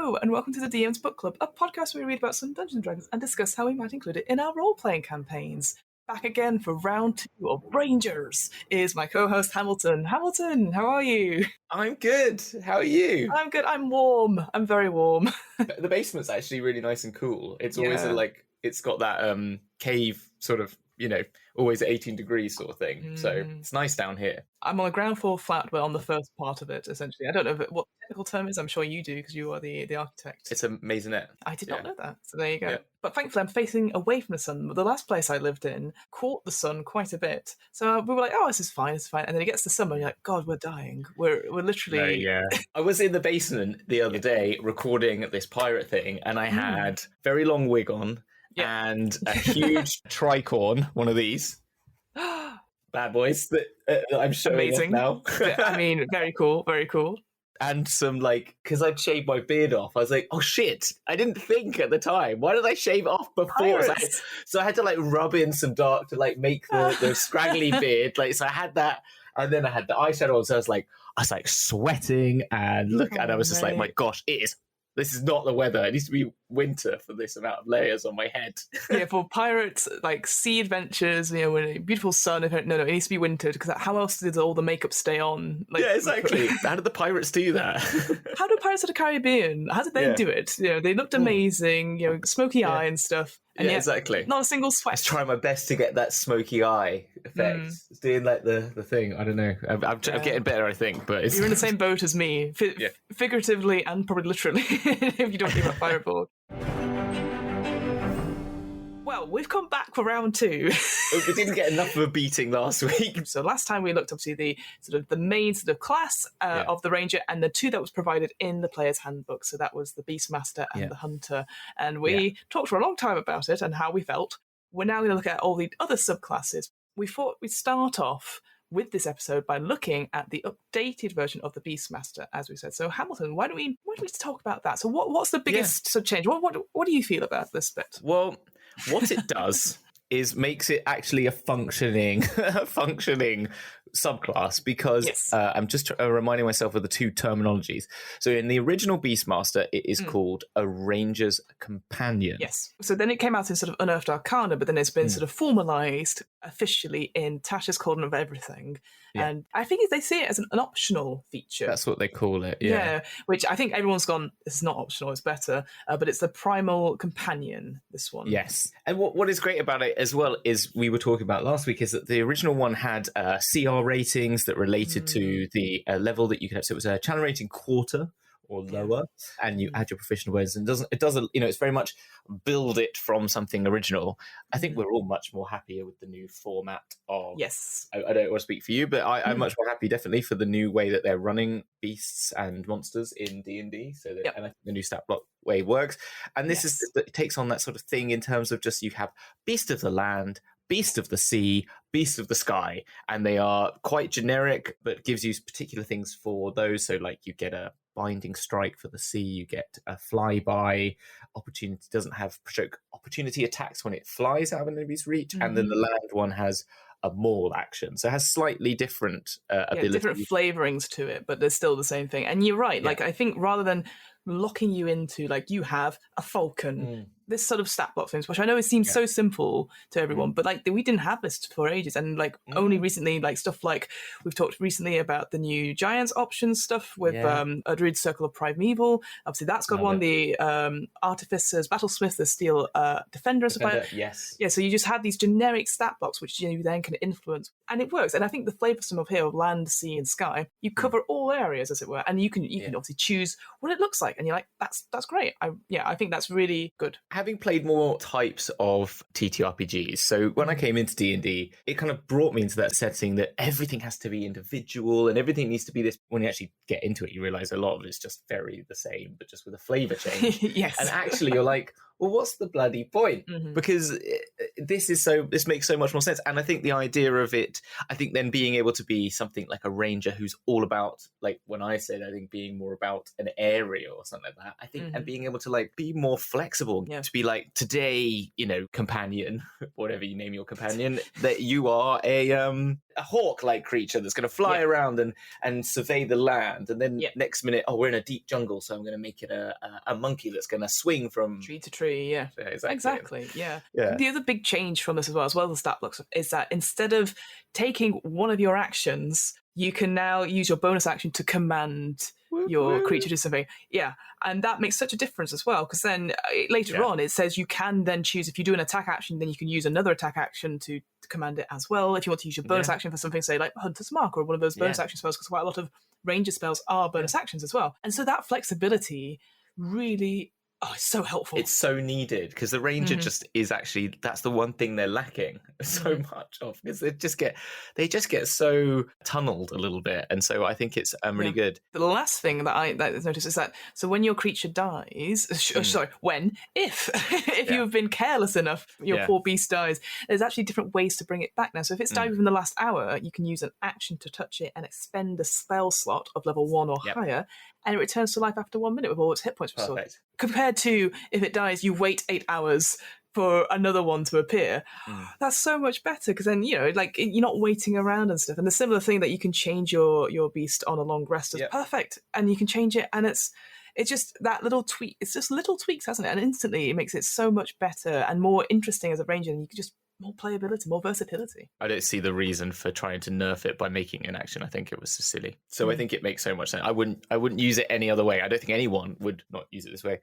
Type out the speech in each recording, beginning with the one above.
Hello, and welcome to the DM's Book Club, a podcast where we read about some Dungeons & Dragons and discuss how we might include it in our role-playing campaigns. Back again for round 2 of Rangers is my co-host Hamilton. Hamilton, how are you? I'm good. How are you? I'm good. I'm warm. I'm very warm. The basement's actually really nice and cool. It's always Yeah. it's got that cave sort of, always at 18 degrees sort of thing. So it's nice down here. I'm on a ground floor flat, but on the first part of it, essentially. I don't know what the technical term is. I'm sure you do, because you are the architect. It's a maisonette. I did not know that. So there you go. Yeah. But thankfully, I'm facing away from the sun. The last place I lived in caught the sun quite a bit. So we were like, oh, this is fine. And then it gets to summer, and you're like, God, we're dying. We're literally... Yeah. I was in the basement the other day recording this pirate thing, and I had very long wig on and a huge tricorn, one of these. Bad boys that I'm showing off now. I mean, very cool, very cool. And some, because I'd shaved my beard off. I was like, oh shit, I didn't think at the time. Why did I shave it off before? So I had to rub in some dark to make the scraggly beard. So I had that, and then I had the eyeshadow on. So I was sweating and and I was just like, my gosh, this is not the weather. It needs to be winter for this amount of layers on my head. Yeah, for pirates, sea adventures, when a beautiful sun. No, it needs to be wintered, because how else did all the makeup stay on? Yeah, exactly. How did the pirates do that? How do Pirates of the Caribbean? How did they do it? They looked amazing. Smoky eye and stuff. And yeah, exactly. Not a single sweat. I was trying my best to get that smoky eye effect. It's doing the thing. I don't know. I'm getting better, I think. But you're in the same boat as me, figuratively and probably literally, if you don't think about Fireboard. Well, we've come back for round 2. We didn't get enough of a beating last week. So last time we looked, obviously, the main class of the Ranger, and the 2 that was provided in the player's handbook. So that was the Beastmaster and the Hunter. And we talked for a long time about it and how we felt. We're now going to look at all the other subclasses. We thought we'd start off with this episode by looking at the updated version of the Beastmaster, as we said. So Hamilton, why don't we talk about that? So what's the biggest change? What do you feel about this bit? Well, what it does is makes it actually a functioning subclass, because I'm just reminding myself of the 2 terminologies. So in the original Beastmaster, it is called a Ranger's Companion. Yes. So then it came out in sort of Unearthed Arcana, but then it's been sort of formalised officially in Tasha's Cauldron of Everything. Yeah. And I think they see it as an optional feature. That's what they call it, yeah. Which I think everyone's gone, this is not optional, it's better. But it's the Primal Companion, this one. Yes. And what is great about it as well is, we were talking about last week, is that the original one had CR ratings that related to the level that you could have. So it was a challenge rating quarter or lower, and you add your professional awareness, and it doesn't it's very much build it from something original. I think we're all much more happier with the new format of... Yes. I don't want to speak for you, but I'm much more happy, definitely, for the new way that they're running beasts and monsters in D&D. And I think the new stat block way works. And this it takes on that sort of thing in terms of just, you have Beast of the Land, Beast of the Sea, Beast of the Sky, and they are quite generic, but gives you particular things for those. So you get a binding strike for the sea, you get a flyby opportunity, doesn't have opportunity attacks when it flies out of an enemy's reach, and then the land one has a maul action, so it has slightly different abilities, different flavorings to it, but they're still the same thing. And you're right, I think rather than locking you into you have a falcon, this sort of stat block things, which I know it seems so simple to everyone, but we didn't have this for ages, and only recently, stuff we've talked recently about the new giants options stuff with a Druid Circle of Primeval. Obviously that's got one, the Artificers, Battlesmith, the Steel Defender, yes. So you just have these generic stat blocks which you then can influence, and it works. And I think the flavor system of here of land, sea and sky, you cover all areas, as it were, and you can obviously choose what it looks like, and you're like, that's great. I think that's really good. Having played more types of TTRPGs, so when I came into D&D, it kind of brought me into that setting that everything has to be individual and everything needs to be this. When you actually get into it, you realise a lot of it's just very the same, but just with a flavour change. Yes. And actually you're like, well, what's the bloody point? Because this makes so much more sense. And I think the idea of it, I think then being able to be something like a ranger who's all about, when I said, I think being more about an area or something like that, I think, and being able to be more flexible, to be today, companion, whatever you name your companion, that you are a a hawk-like creature that's going to fly around and survey the land, and then next minute, we're in a deep jungle, so I'm going to make it a monkey that's going to swing from tree to tree. Yeah, exactly. Yeah. Yeah. The other big change from this as well as stat blocks, is that instead of taking one of your actions, you can now use your bonus action to command your creature to do something. Yeah, and that makes such a difference as well, because then later on it says you can then choose, if you do an attack action, then you can use another attack action to command it as well. If you want to use your bonus action for something, say like Hunter's Mark or one of those bonus action spells, because quite a lot of ranger spells are bonus actions as well. And so that flexibility really... it's so helpful. It's so needed, because the ranger just is actually, that's the one thing they're lacking so much of, because they just get so tunneled a little bit, and so I think it's really good. The last thing that I noticed is that, so when your creature dies, if you've been careless enough, your poor beast dies, there's actually different ways to bring it back now. So if it's died within the last hour, you can use an action to touch it and expend a spell slot of level 1 or higher, and it returns to life after 1 minute with all its hit points restored. Perfect. Compared to, if it dies, you wait 8 hours for another one to appear. That's so much better, because then, you're not waiting around and stuff. And the similar thing that you can change your beast on a long rest is perfect. And you can change it, and it's just that little tweak. It's just little tweaks, hasn't it? And instantly it makes it so much better and more interesting as a ranger, and you can just... more playability, more versatility. I don't see the reason for trying to nerf it by making an action. I think it was so silly. So I think it makes so much sense. I wouldn't use it any other way. I don't think anyone would not use it this way.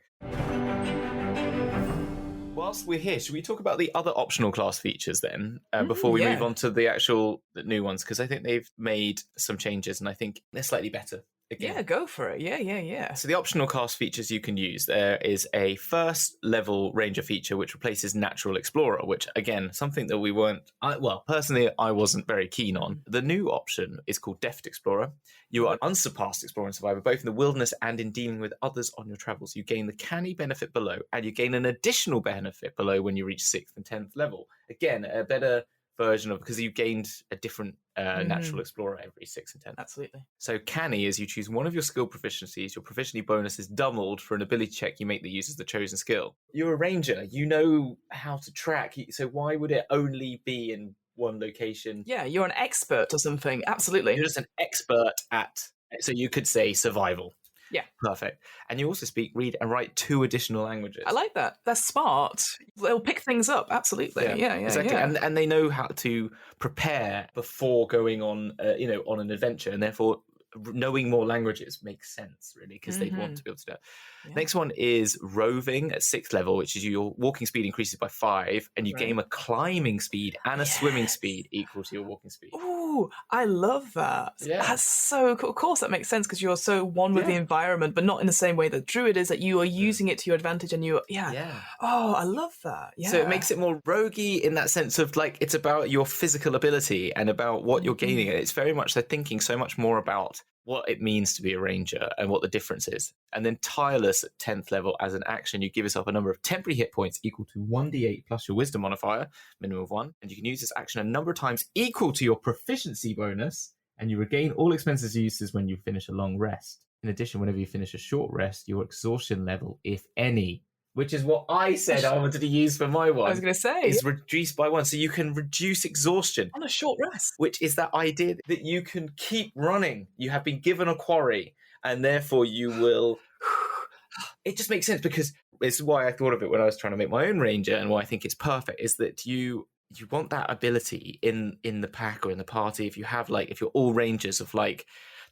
Whilst we're here, should we talk about the other optional class features then, before we move on to the new ones? Because I think they've made some changes, and I think they're slightly better. Again. Yeah, go for it. Yeah. So the optional class features you can use, there is a first level ranger feature which replaces natural explorer, which again, something that we weren't, personally I wasn't very keen on. The new option is called deft explorer. You are an unsurpassed explorer and survivor, both in the wilderness and in dealing with others on your travels. You gain the canny benefit below, and you gain an additional benefit below when you reach 6th and 10th level. Again, a better version of, because you gained a different natural explorer every 6 and 10. Absolutely. So canny is you choose one of your skill proficiencies, your proficiency bonus is doubled for an ability check you make that uses the chosen skill. You're a ranger, you know how to track, so why would it only be in one location? Yeah, you're an expert or something. Absolutely. You're just an expert at, so you could say survival. Yeah. Perfect. And you also speak, read, and write 2 additional languages. I like that. They're smart. They'll pick things up. Absolutely. Yeah, exactly. Yeah. And they know how to prepare before going on, on an adventure, and therefore knowing more languages makes sense, really, because they'd want to be able to do it. Yeah. Next one is roving at 6th level, which is your walking speed increases by 5, and you gain a climbing speed and a swimming speed equal to your walking speed. Ooh, I love that. Yeah. That's so cool. Of course, that makes sense, because you're so one with the environment, but not in the same way that Druid is, that you are using it to your advantage, and you Oh, I love that. Yeah. So it makes it more roguey in that sense of, like, it's about your physical ability and about what you're gaining. It's very much, they're thinking so much more about what it means to be a ranger and what the difference is. And then tireless at 10th level, as an action, you give yourself a number of temporary hit points equal to 1d8 plus your wisdom modifier, minimum of 1. And you can use this action a number of times equal to your proficiency bonus, and you regain all expenses uses when you finish a long rest. In addition, whenever you finish a short rest, your exhaustion level, if any, which is what I said I wanted to use for my one. I was going to say. Is reduced by 1. So you can reduce exhaustion. On a short rest. Which is that idea that you can keep running. You have been given a quarry, and therefore you will... It just makes sense, because it's why I thought of it when I was trying to make my own ranger, and why I think it's perfect, is that you want that ability in the pack or in the party. If you have, if you're all rangers of,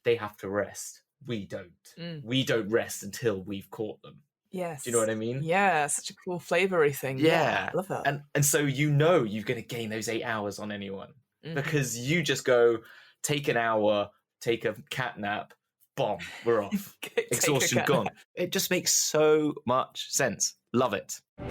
they have to rest. We don't. We don't rest until we've caught them. Yes. Do you know what I mean? Yeah, such a cool flavoury thing. Yeah, I love that. And so you're going to gain those 8 hours on anyone, because you just go, take an hour, take a cat nap, bomb, we're off. Exhaustion gone. It just makes so much sense. Love it. Right,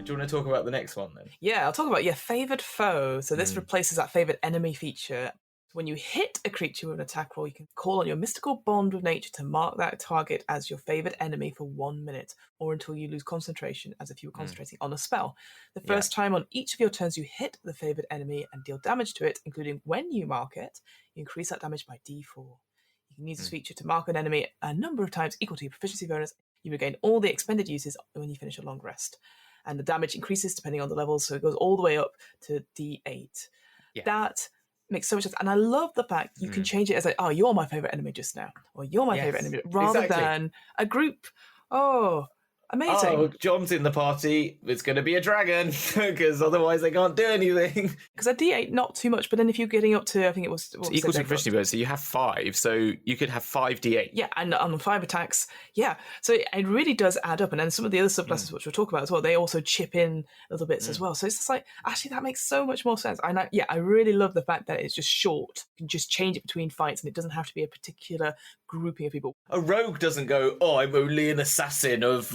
do you want to talk about the next one then? Yeah, I'll talk about your favoured foe. So this replaces that favoured enemy feature. When you hit a creature with an attack roll, you can call on your mystical bond with nature to mark that target as your favoured enemy for 1 minute, or until you lose concentration, as if you were concentrating on a spell. The first time on each of your turns you hit the favoured enemy and deal damage to it, including when you mark it, you increase that damage by d4. You can use this feature to mark an enemy a number of times equal to your proficiency bonus. You regain all the expended uses when you finish a long rest. And the damage increases depending on the levels, so it goes all the way up to d8. That makes so much sense. And I love the fact you can change it as like, oh, you're my favourite enemy just now, or you're my favourite enemy, rather than a group. Oh, amazing. Oh, John's in the party. It's going to be a dragon, because otherwise they can't do anything. Because a D8, not too much, but then if you're getting up to, I think it was... It's equal to proficiency bonus, so you have 5, so you could have 5 D8. Yeah, and on 5 attacks, so it really does add up. And then some of the other subclasses, which we'll talk about as well, they also chip in little bits as well. So it's just like, actually, that makes so much more sense. And I really love the fact that it's just short. You can just change it between fights, and it doesn't have to be a particular grouping of people. A rogue doesn't go, oh, I'm only an assassin of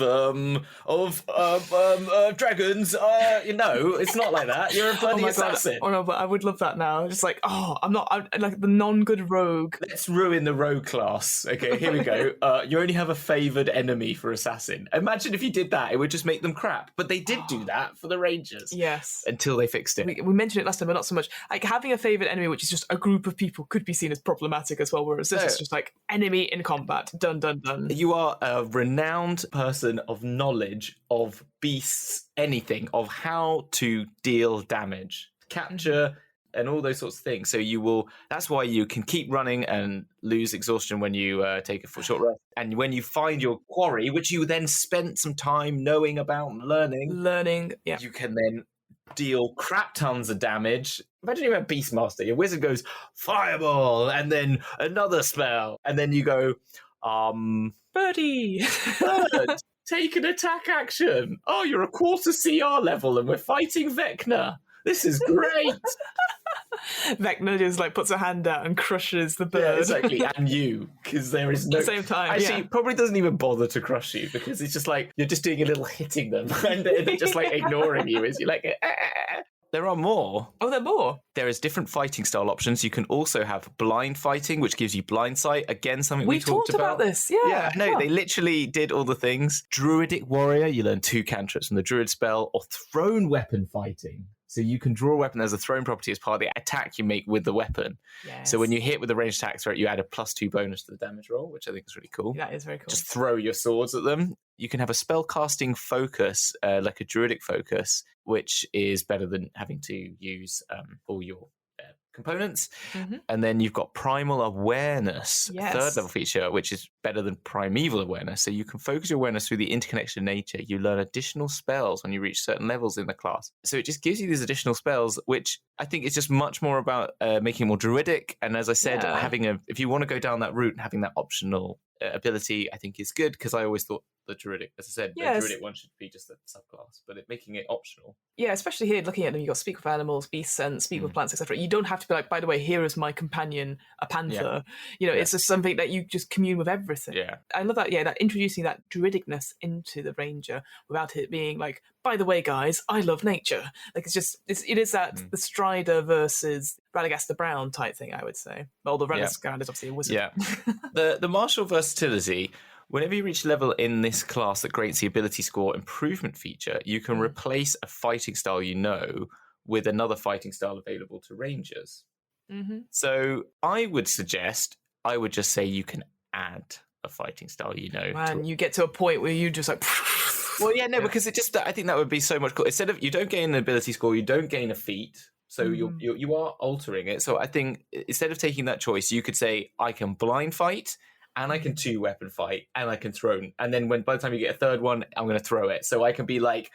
dragons. It's not like that. You're a bloody assassin. Oh no, but I would love that now. Just like, I'm like the non-good rogue. Let's ruin the rogue class. Okay, here we go. You only have a favoured enemy for assassin. Imagine if you did that, it would just make them crap. But they did do that for the rangers. Yes. Until they fixed it. We mentioned it last time, but not so much. Like having a favoured enemy, which is just a group of people, could be seen as problematic as well, whereas this is just like enemy in combat. Dun, dun, dun. You are a renowned person of knowledge of beasts, anything, of how to deal damage, capture, and all those sorts of things. So that's why you can keep running and lose exhaustion when you take a short rest. And when you find your quarry, which you then spent some time knowing about and learning, you can then deal crap tons of damage. Imagine you're a Beastmaster. Your wizard goes, fireball, and then another spell. And then you go, birdie! Bird, take an attack action. Oh, you're a quarter CR level and we're fighting Vecna. This is great. Vecna just like puts a hand out and crushes the bird. Yeah, exactly, and you, because there is no... At the same time, actually, probably doesn't even bother to crush you, because it's just like, you're just doing a little hitting them, and they're just like ignoring you as you're like... There are more. Oh, there are more? There is different fighting style options. You can also have blind fighting, which gives you blind sight. Again, something we talked about. This, They literally did all the things. Druidic warrior, you learn 2 cantrips from the druid spell, or thrown weapon fighting. So you can draw a weapon as a thrown property as part of the attack you make with the weapon. Yes. So when you hit with a ranged attack threat, you add a +2 bonus to the damage roll, which I think is really cool. That is very cool. Just throw your swords at them. You can have a spellcasting focus, like a druidic focus, which is better than having to use all your components. And then you've got primal awareness, third level feature, which is better than primeval awareness. So you can focus your awareness through the interconnection of nature. You learn additional spells when you reach certain levels in the class. So it just gives you these additional spells, which I think is just much more about making it more druidic. And as I said, if you want to go down that route, having that optional ability, I think is good, because I always thought the druidic, as I said, the druidic one should be just a subclass, but making it optional. Yeah, especially here, looking at them, you've got speak with animals, beasts, and speak with plants, etc. You don't have to be like, by the way, here is my companion, a panther. It's just something that you just commune with everything. Yeah. I love that, that introducing that druidicness into the ranger without it being like, by the way, guys, I love nature. Like, it is that the Strider versus Radagast the Brown type thing, I would say. Although Radagast is obviously a wizard. Yeah. The martial versatility, whenever you reach a level in this class that grants the ability score improvement feature, you can replace a fighting style with another fighting style available to rangers. So I would just say you can add a fighting style, Man, you get to a point where you just like... Well, because I think that would be so much cool. Instead of, you don't gain an ability score, you don't gain a feat. So you are altering it. So I think instead of taking that choice, you could say, I can blind fight, and I can 2-weapon fight, and I can throw. And then by the time you get a third one, I'm going to throw it. So I can be like,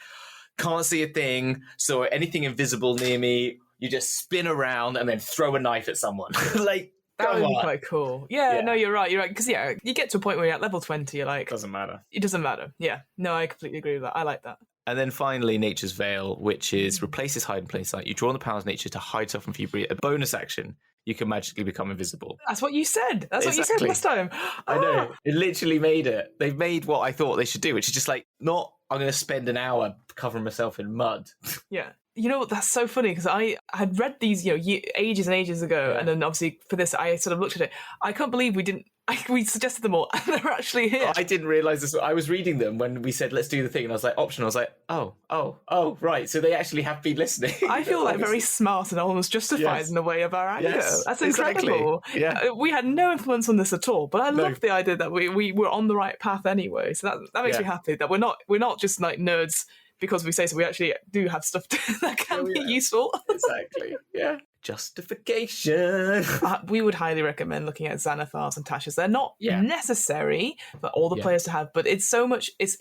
can't see a thing, so anything invisible near me, you just spin around and then throw a knife at someone. Like, that would be quite cool. Yeah, no, you're right. Because, you get to a point where you're at level 20, you're like... Doesn't matter. It doesn't matter. Yeah. No, I completely agree with that. I like that. And then finally, Nature's Veil, which is replaces hide in plain sight. You draw on the powers of nature to hide yourself from a bonus action. You can magically become invisible. That's what you said. That's what you said last time. I know. It literally made it. They've made what I thought they should do, which is just like, not, I'm going to spend an hour covering myself in mud. Yeah. You know what? That's so funny, because I had read these, ages and ages ago, and then obviously for this, I sort of looked at it. I can't believe we suggested them all, and they're actually here. I didn't realise this. I was reading them when we said, let's do the thing, and I was like, optional. I was like, oh, right. So they actually have been listening. I feel like very smart and almost justified in the way of our anger. Yes, that's incredible. Exactly. Yeah. We had no influence on this at all, but I love the idea that we were on the right path anyway. So that makes me happy that we're not just like nerds because we say so. We actually do have stuff that can be useful. Exactly. Yeah. justification. We would highly recommend looking at Xanathars and Tashas. They're not necessary for all the players to have, but it's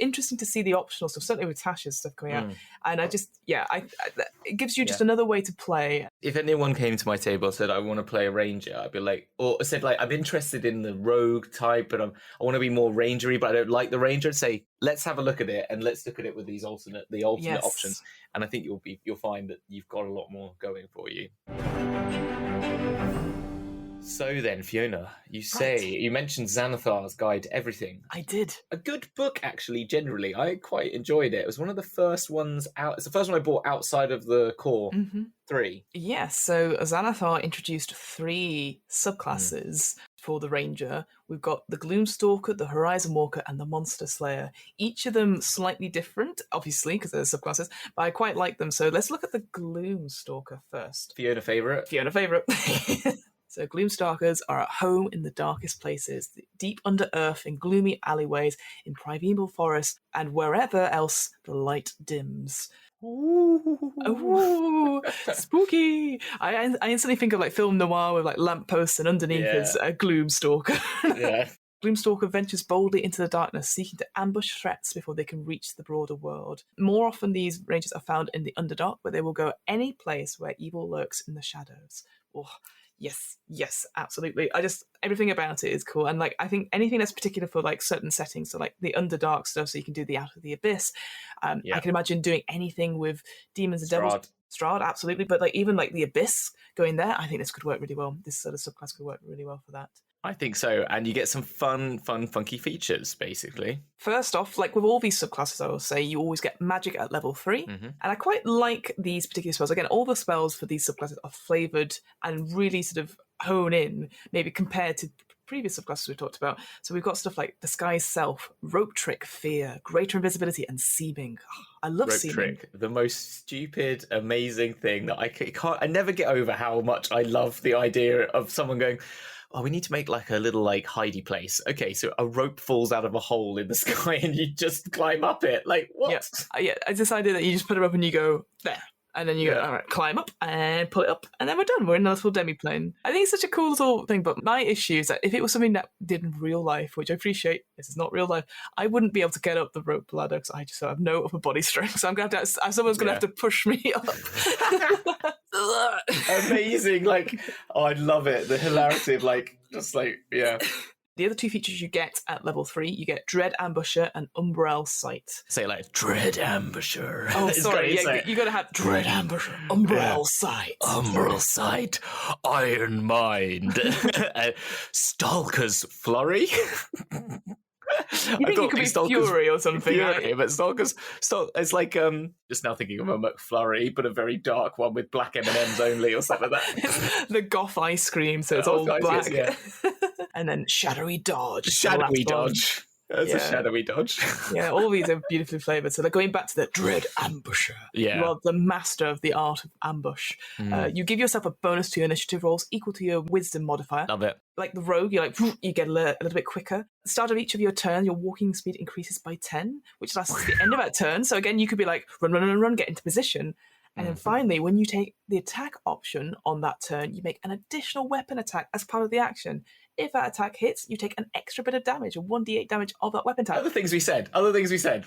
interesting to see the optional stuff, certainly with Tasha's stuff coming out. And it gives you just another way to play. If anyone came to my table and said, I want to play a ranger, I'd be like, or said, like, I'm interested in the rogue type, but I want to be more rangery, but I don't like the ranger, I'd say, let's have a look at it, and let's look at it with the alternate options. And I think you'll find that you've got a lot more going for you. So then, Fiona, you mentioned Xanathar's Guide to Everything. I did. A good book, actually, generally. I quite enjoyed it. It was one of the first ones out. It's the first one I bought outside of the core 3. Yes, so Xanathar introduced 3 subclasses for the Ranger. We've got the Gloomstalker, the Horizon Walker, and the Monster Slayer. Each of them slightly different, obviously, because they're subclasses, but I quite like them. So let's look at the Gloomstalker first. Fiona favourite. So Gloomstalkers are at home in the darkest places, deep under earth, in gloomy alleyways, in primeval forests, and wherever else the light dims. Ooh, spooky! I instantly think of like film noir with like lampposts, and underneath is a Gloomstalker. Gloomstalker ventures boldly into the darkness, seeking to ambush threats before they can reach the broader world. More often, these rangers are found in the Underdark, where they will go any place where evil lurks in the shadows. Oh, yes, absolutely. Everything about it is cool, and like I think anything that's particular for like certain settings, so like the Underdark stuff, so you can do the Out of the Abyss. I can imagine doing anything with demons and devils. Strahd, absolutely, but like even like the Abyss going there, I think this could work really well. This sort of subclass could work really well for that. I think so, and you get some fun, funky features, basically. First off, like with all these subclasses, I will say you always get magic at level 3, and I quite like these particular spells. Again, all the spells for these subclasses are flavoured and really sort of hone in, maybe compared to previous subclasses we've talked about. So we've got stuff like Disguise Self, Rope Trick, Fear, Greater Invisibility, and Seeming. I love Rope Seeming. Trick, the most stupid, amazing thing that I never get over how much I love the idea of someone going, oh, we need to make like a little like hidey place. Okay, so a rope falls out of a hole in the sky and you just climb up it. Like, what? Yeah, I decided that you just put it up and you go, there. And then you go, all right, climb up and pull it up. And then we're done. We're in a little demiplane. I think it's such a cool little thing. But my issue is that if it was something that did in real life, which I appreciate, this is not real life, I wouldn't be able to get up the rope ladder because I just have no upper body strength. So I'm going to have to, someone's going to have to push me up. Amazing. Like, oh, I love it. The hilarity of like, just like, yeah. The other 2 features you get at level 3, you get Dread Ambusher and Umbral Sight. Say it like, Dread Ambusher. Oh, sorry, you got to have Dread Ambusher, Umbral Sight. Umbral Sight, Iron Mind, Stalker's Flurry. You think it could be Fury or something? Fury, but Stalker's it's like just now thinking of a McFlurry, but a very dark one with black M&Ms only or something like that. The goth ice cream, so it's all black. And then Shadowy Dodge. Shadowy Dodge. That's a shadowy dodge. Yeah, all these are beautifully flavoured. So they're going back to the Dread Ambusher. Yeah. You are the master of the art of ambush. You give yourself a bonus to your initiative rolls equal to your wisdom modifier. Love it. Like the rogue, you get a little bit quicker. At the start of each of your turns, your walking speed increases by 10, which lasts to the end of that turn. So again, you could be like, run, get into position. And then finally, when you take the attack option on that turn, you make an additional weapon attack as part of the action. If that attack hits, you take an extra bit of damage, a 1d8 damage of that weapon attack. Other things we said,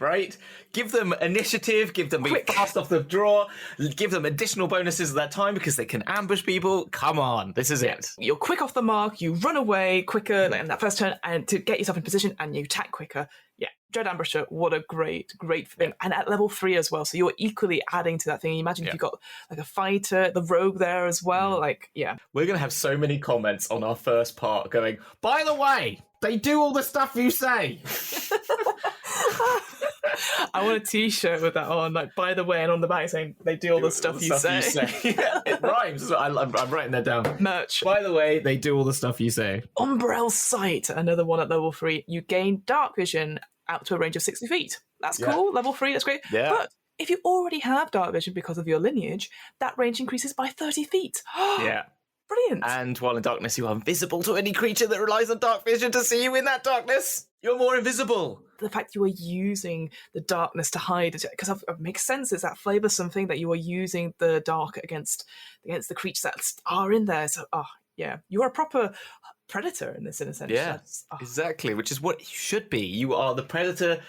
right? Give them initiative, give them being fast off the draw, give them additional bonuses at that time because they can ambush people. Come on, this is it. You're quick off the mark, you run away quicker in that first turn and to get yourself in position and you attack quicker. Yeah, Dread Ambusher, what a great thing. And at level 3 as well, so you're equally adding to that thing. Imagine if you've got like a fighter, the rogue there as well, We're going to have so many comments on our first part going, by the way, they do all the stuff you say. I want a t-shirt with that on, like, by the way, and on the back saying, they do all the stuff you say. It rhymes. I'm writing that down. Merch. By the way, they do all the stuff you say. Umbral Sight, another one at level 3. You gain dark vision out to a range of 60 feet. That's cool. Level 3, that's great. Yeah. But if you already have dark vision because of your lineage, that range increases by 30 feet. Yeah. Brilliant. And while in darkness, you are invisible to any creature that relies on dark vision to see you in that darkness. You're more invisible. The fact you are using the darkness to hide, because it makes sense. It's that flavoursome thing that you are using the dark against the creatures that are in there. So, you are a proper predator in a sense. Yeah, exactly, which is what you should be. You are the predator.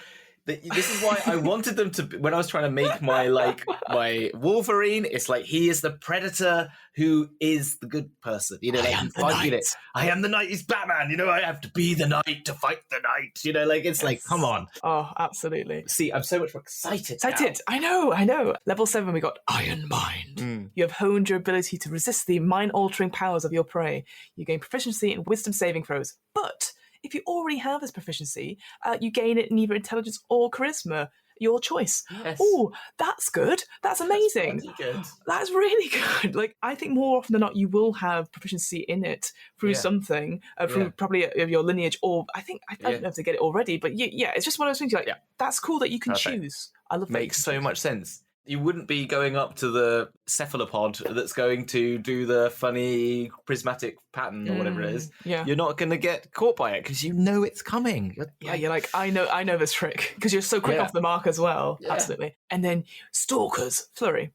This is why I wanted them to, when I was trying to make my Wolverine, it's like he is the predator who is the good person. You know, like I am the knight. He's Batman. You know, I have to be the knight to fight the knight. You know, like it's like, come on. Oh, absolutely. See, I'm so much more excited. Now. I know. Level 7, we got Iron Mind. You have honed your ability to resist the mind-altering powers of your prey. You gain proficiency in wisdom saving throws, but if you already have this proficiency, you gain it in either intelligence or charisma, your choice. Yes. Oh, that's good. That's amazing. That's good. That's really good. Like, I think more often than not, you will have proficiency in it through something, through probably your lineage, or I don't know if they get it already, but it's just one of those things. You're like, that's cool that you can choose. I love that. Makes so much sense. You wouldn't be going up to the cephalopod that's going to do the funny prismatic pattern or whatever it is. Yeah. You're not going to get caught by it because you know it's coming. You're like, I know this trick because you're so quick off the mark as well. Yeah. Absolutely. And then Stalker's Flurry.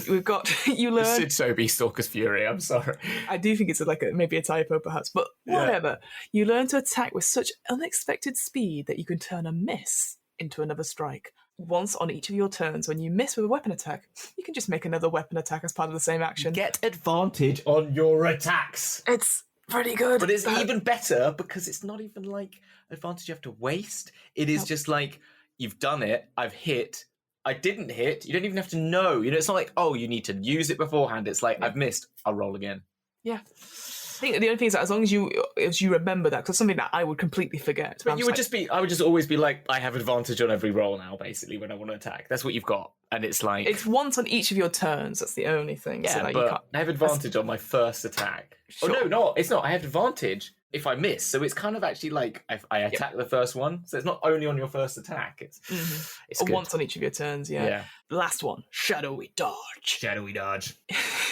We've got, you learn... It should so be Stalker's Fury, I'm sorry. I do think it's maybe a typo perhaps, but whatever. You learn to attack with such unexpected speed that you can turn a miss into another strike. Once on each of your turns, when you miss with a weapon attack, you can just make another weapon attack as part of the same action. Get advantage on your attacks. It's pretty good. But it's even better because it's not even like advantage you have to waste. It is just like, you've done it, I've hit, I didn't hit, you don't even have to know. You know, it's not like, oh, you need to use it beforehand. It's like, I've missed, I'll roll again. Yeah. I think the only thing is that as long as you remember that, because it's something that I would completely forget. But I would just always be like, I have advantage on every roll now, basically, when I want to attack. That's what you've got. And it's like... It's once on each of your turns, that's the only thing. Yeah, so but I have advantage on my first attack. Sure. Oh, no, it's not. I have advantage if I miss. So it's kind of actually like I attack the first one. So it's not only on your first attack. It's good. Once on each of your turns, yeah. The last one, Shadowy Dodge.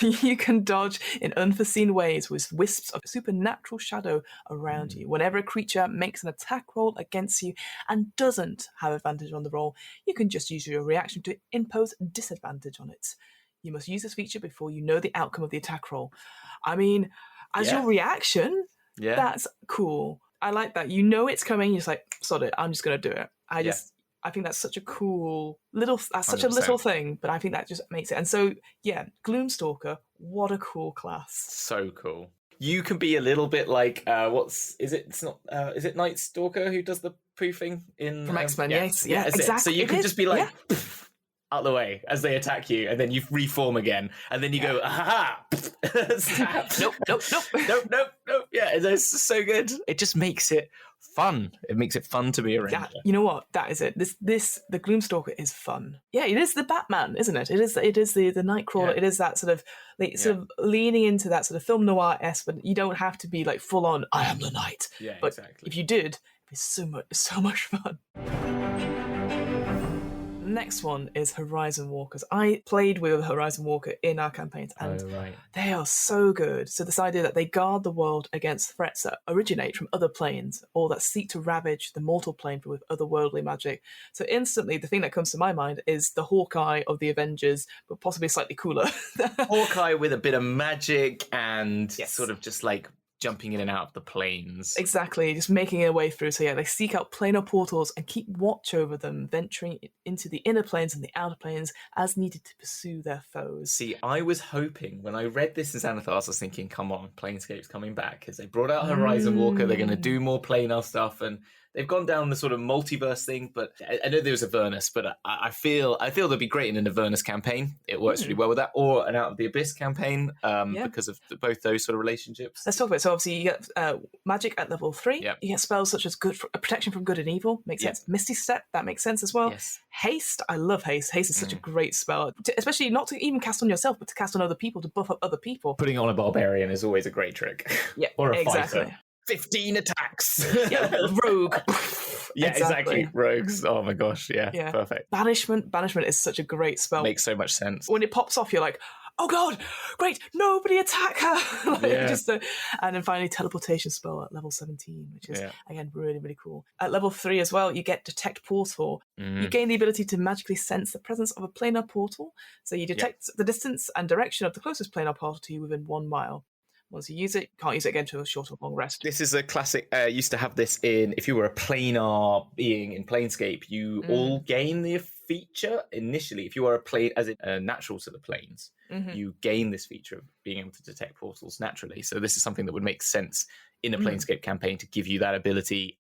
You can dodge in unforeseen ways with wisps of supernatural shadow around you. Whenever a creature makes an attack roll against you and doesn't have advantage on the roll, you can just use your reaction to impose disadvantage on it. You must use this feature before you know the outcome of the attack roll. I mean, as your reaction, that's cool. I like that. You know it's coming, you're just like, sod it, I'm just going to do it. I think that's such a cool little, such a little thing, but I think that just makes it. And so, Gloomstalker, what a cool class. So cool. You can be a little bit like, is it Night Stalker who does the poofing in... From X-Men, yes. Yeah, exactly. So you can just be like, out the way as they attack you, and then you reform again, and then you go, aha! Nope. Yeah, it's so good. It just makes it fun. It makes it fun to be a ranger. Yeah, you know what? That is it. The Gloomstalker is fun. Yeah, it is the Batman, isn't it? It is the Nightcrawler. Yeah. It is that sort of leaning into that sort of film noir-esque, but you don't have to be like full on, I am the Knight. Yeah, but exactly. If you did, it's so much fun. Next one is Horizon Walkers. I played with Horizon Walker in our campaigns, and they are so good. So this idea that they guard the world against threats that originate from other planes or that seek to ravage the mortal plane with otherworldly magic. So instantly, the thing that comes to my mind is the Hawkeye of the Avengers, but possibly slightly cooler. Hawkeye with a bit of magic and sort of just like jumping in and out of the planes. Exactly, just making their way through. So they seek out planar portals and keep watch over them, venturing into the inner planes and the outer planes as needed to pursue their foes. See, I was hoping, when I read this in Xanathars, I was thinking, come on, Planescape's coming back, because they brought out Horizon Walker, they're going to do more planar stuff, and they've gone down the sort of multiverse thing, but I know there was Avernus, but I feel they'd be great in an Avernus campaign. It works really well with that, or an Out of the Abyss campaign, because of both those sort of relationships. Let's talk about it. So obviously you get magic at level 3. Yep. You get spells such as protection from good and evil. Makes sense. Misty Step, that makes sense as well. Yes. Haste, I love Haste. Haste is such a great spell, especially not to even cast on yourself, but to cast on other people, to buff up other people. Putting on a barbarian is always a great trick. Yeah, or a exactly. fighter. 15 attacks. Rogue. Yeah, exactly. Rogues. Oh my gosh. Yeah. Perfect. Banishment is such a great spell. Makes so much sense. When it pops off, you're like, oh god, great, nobody attack her. And then finally teleportation spell at level 17, which is again really, really cool. At level 3 as well, you get detect portal. You gain the ability to magically sense the presence of a planar portal. So you detect the distance and direction of the closest planar portal to you within 1 mile. Once you use it, you can't use it again to a short or long rest. This is a classic. Used to have this in, if you were a planar being in Planescape, you all gain the feature initially. If you are a plane, as in natural to the planes, you gain this feature of being able to detect portals naturally. So this is something that would make sense in a Planescape campaign to give you that ability.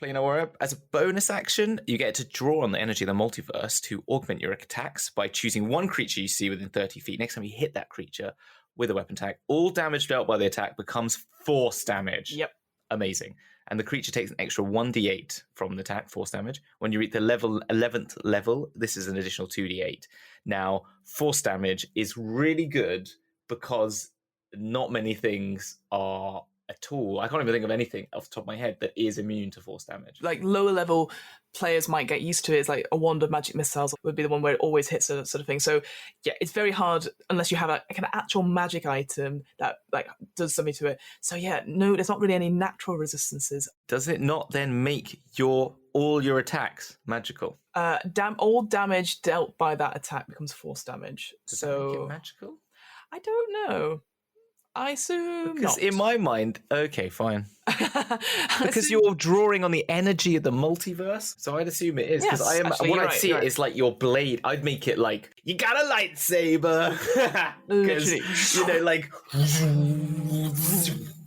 Planar Warrior, as a bonus action, you get to draw on the energy of the multiverse to augment your attacks by choosing one creature you see within 30 feet. Next time you hit that creature with a weapon attack, all damage dealt by the attack becomes force damage. Yep. Amazing. And the creature takes an extra 1d8 from the attack, force damage. When you reach the 11th level, this is an additional 2d8. Now, force damage is really good because not many things are at all. I can't even think of anything off the top of my head that is immune to force damage. Like lower level players might get used to it. It's like a wand of magic missiles would be the one where it always hits a sort of thing. So yeah, it's very hard unless you have like an actual magic item that like does something to it. So yeah, no, there's not really any natural resistances. Does it not then make all your attacks magical? All damage dealt by that attack becomes force damage. Does that make it magical? I don't know. I assume because not. In my mind, okay, fine. Because you're drawing on the energy of the multiverse, so I'd assume it is. Because I'd see it is like your blade. I'd make it like you got a lightsaber, because like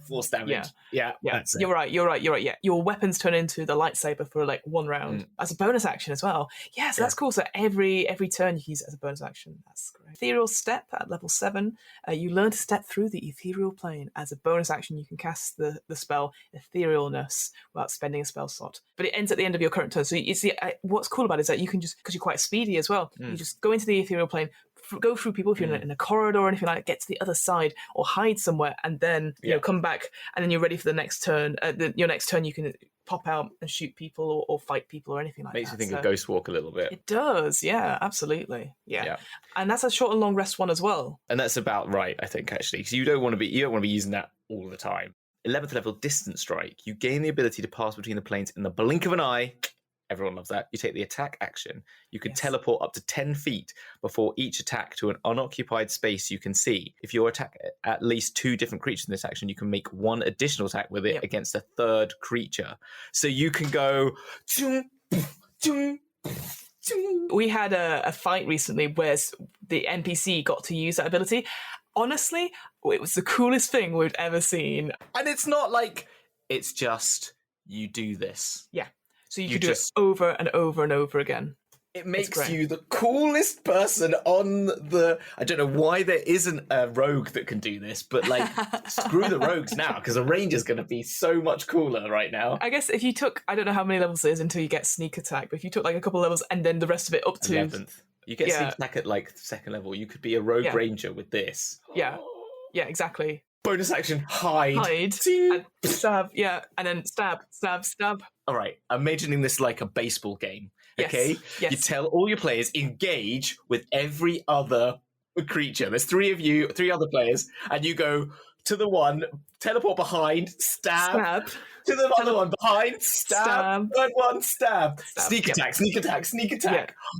force damage. Yeah. You're right. Yeah, your weapons turn into the lightsaber for like 1 round as a bonus action as well. Yeah, so that's cool. So every turn you use it as a bonus action. That's great. Ethereal Step at level 7. You learn to step through the ethereal plane. As a bonus action, you can cast the spell Etherealness without spending a spell slot. But it ends at the end of your current turn. So you see, what's cool about it is that you can just, because you're quite speedy as well, you just go into the ethereal plane, go through people if you're in a corridor or anything like that, get to the other side or hide somewhere, and then you know, come back, and then you're ready for the next turn. Your next turn you can pop out and shoot people or fight people or anything like that. Makes you think of Ghost Walk a little bit. It does, yeah, absolutely. Yeah. And that's a short and long rest one as well. And that's about right, I think, actually, because you don't want to be using that all the time. 11th level Distance Strike. You gain the ability to pass between the planes in the blink of an eye. Everyone loves that. You take the attack action. You can teleport up to 10 feet before each attack to an unoccupied space you can see. If you attack at least 2 different creatures in this action, you can make 1 additional attack with it against a 3rd creature. So you can go... We had a fight recently where the NPC got to use that ability. Honestly, it was the coolest thing we've ever seen. And it's not like, it's just, you do this. Yeah. So you can do it over and over and over again. It makes you the coolest person on the... I don't know why there isn't a rogue that can do this, but like, screw the rogues now, because a ranger's going to be so much cooler right now. I guess if you took... I don't know how many levels it is until you get sneak attack, but if you took like a couple of levels and then the rest of it up to... 11th. You get sneak attack at like 2nd level. You could be a rogue ranger with this. Yeah, exactly. Bonus action, hide. And stab, and then stab. All right, imagining this like a baseball game, okay? Yes. You tell all your players, engage with every other creature. There's 3 of you, 3 other players, and you go to the one, teleport behind, stab. To the other one, behind, stab. Third one, stab. Sneak attack.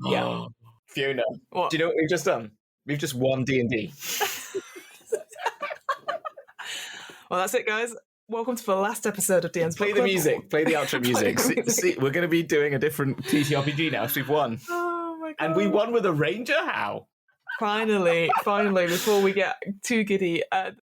Yeah. Fiona, what? Do you know what we've just done? We've just won D&D. Well, that's it, guys. Welcome to the last episode of DM's Play the music. Play the outro music. See, we're going to be doing a different TTRPG now, so we've won. Oh, my God. And we won with a ranger? How? Finally, before we get too giddy.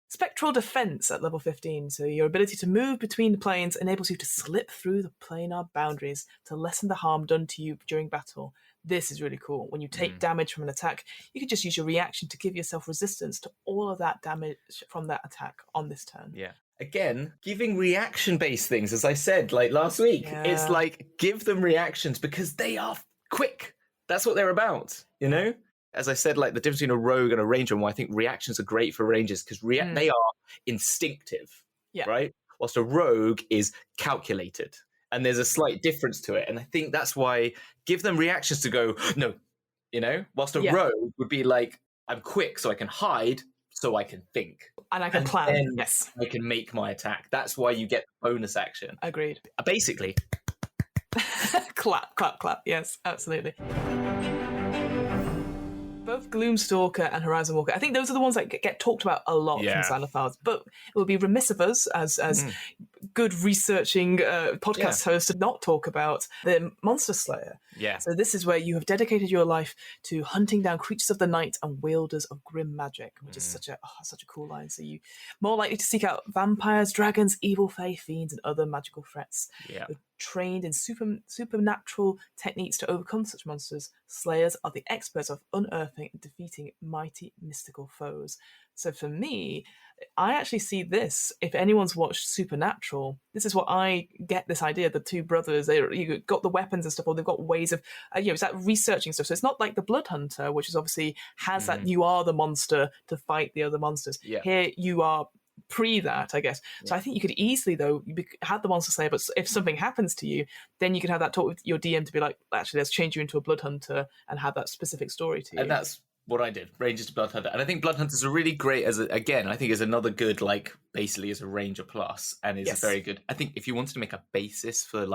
Spectral Defense at level 15. So your ability to move between the planes enables you to slip through the planar boundaries to lessen the harm done to you during battle. This is really cool. When you take damage from an attack, you can just use your reaction to give yourself resistance to all of that damage from that attack on this turn. Yeah. Again, giving reaction-based things, as I said, like last week, it's like, give them reactions because they are quick. That's what they're about, you know? As I said, like the difference between a rogue and a ranger, and why I think reactions are great for rangers, because they are instinctive, right? Whilst a rogue is calculated. And there's a slight difference to it. And I think that's why give them reactions to go, no, you know? Whilst a rogue would be like, I'm quick, so I can hide, so I can think. And I can plan, then yes. I can make my attack. That's why you get the bonus action. Agreed. Basically. Clap, clap, clap. Yes, absolutely. Both Gloomstalker and Horizon Walker, I think those are the ones that get talked about a lot from Xanathar's, but it would be remiss of us as good researching podcast hosts to not talk about the Monster Slayer. Yeah. So this is where you have dedicated your life to hunting down creatures of the night and wielders of grim magic, which is such a cool line. So you more likely to seek out vampires, dragons, evil fae, fiends, and other magical threats. Yeah. Trained in supernatural techniques to overcome such monsters, slayers are the experts of unearthing and defeating mighty mystical foes. So for me, I actually see this, if anyone's watched Supernatural, this is what I get this idea. The two brothers, you got the weapons and stuff, or they've got ways of, it's that researching stuff. So it's not like the Blood Hunter, which is obviously has that you are the monster to fight the other monsters. Yeah. Here you are pre that, I guess. So I think you could easily, though, have the Monster Slayer, but if something happens to you, then you can have that talk with your DM to be like, actually, let's change you into a Blood Hunter and have that specific story to you. And that's what I did, Rangers to Blood Hunter. And I think Blood Hunters are really great as, I think is another good, basically as a Ranger plus, and is a very good, I think if you wanted to make a basis for,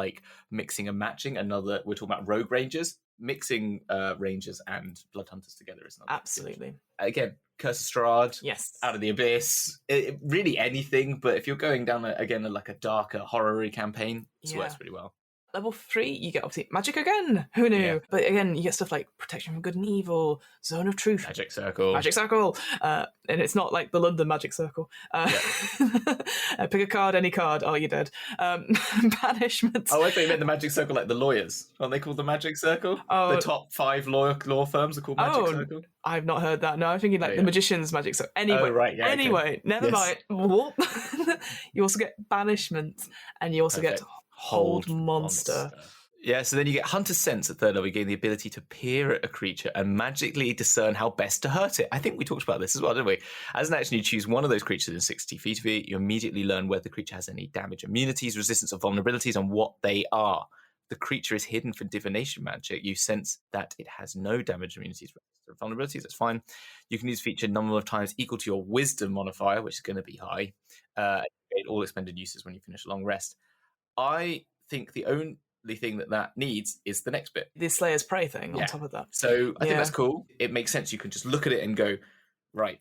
mixing and matching we're talking about Rogue Rangers, mixing Rangers and Blood Hunters together is another. Absolutely. Again, Curse of Strahd, Out of the Abyss, really anything, but if you're going down, a darker, horror-y campaign, it works pretty well. Level 3, you get obviously magic again. Who knew? Yeah. But again, you get stuff like protection from good and evil, zone of truth, magic circle, and it's not like the London magic circle. Pick a card, any card. Oh, you're dead. Banishment. Oh, I thought you meant the magic circle, like the lawyers. Aren't they called the magic circle? Oh, the top 5 law firms are called magic circle. I've not heard that. No, I'm thinking the magician's magic circle. Anyway, never mind. You also get banishment, and you also get Hold monster. Yeah, so then you get Hunter's Sense at 3rd level. You gain the ability to peer at a creature and magically discern how best to hurt it. I think we talked about this as well, didn't we? As an action, you choose one of those creatures in 60 feet of you. You immediately learn whether the creature has any damage, immunities, resistance, or vulnerabilities, and what they are. The creature is hidden for divination magic. You sense that it has no damage, immunities, or vulnerabilities. That's fine. You can use feature number of times equal to your wisdom modifier, which is going to be high. All expended uses when you finish a long rest. I think the only thing that needs is the next bit. The Slayer's Prey thing on top of that. So I think that's cool. It makes sense. You can just look at it and go, right,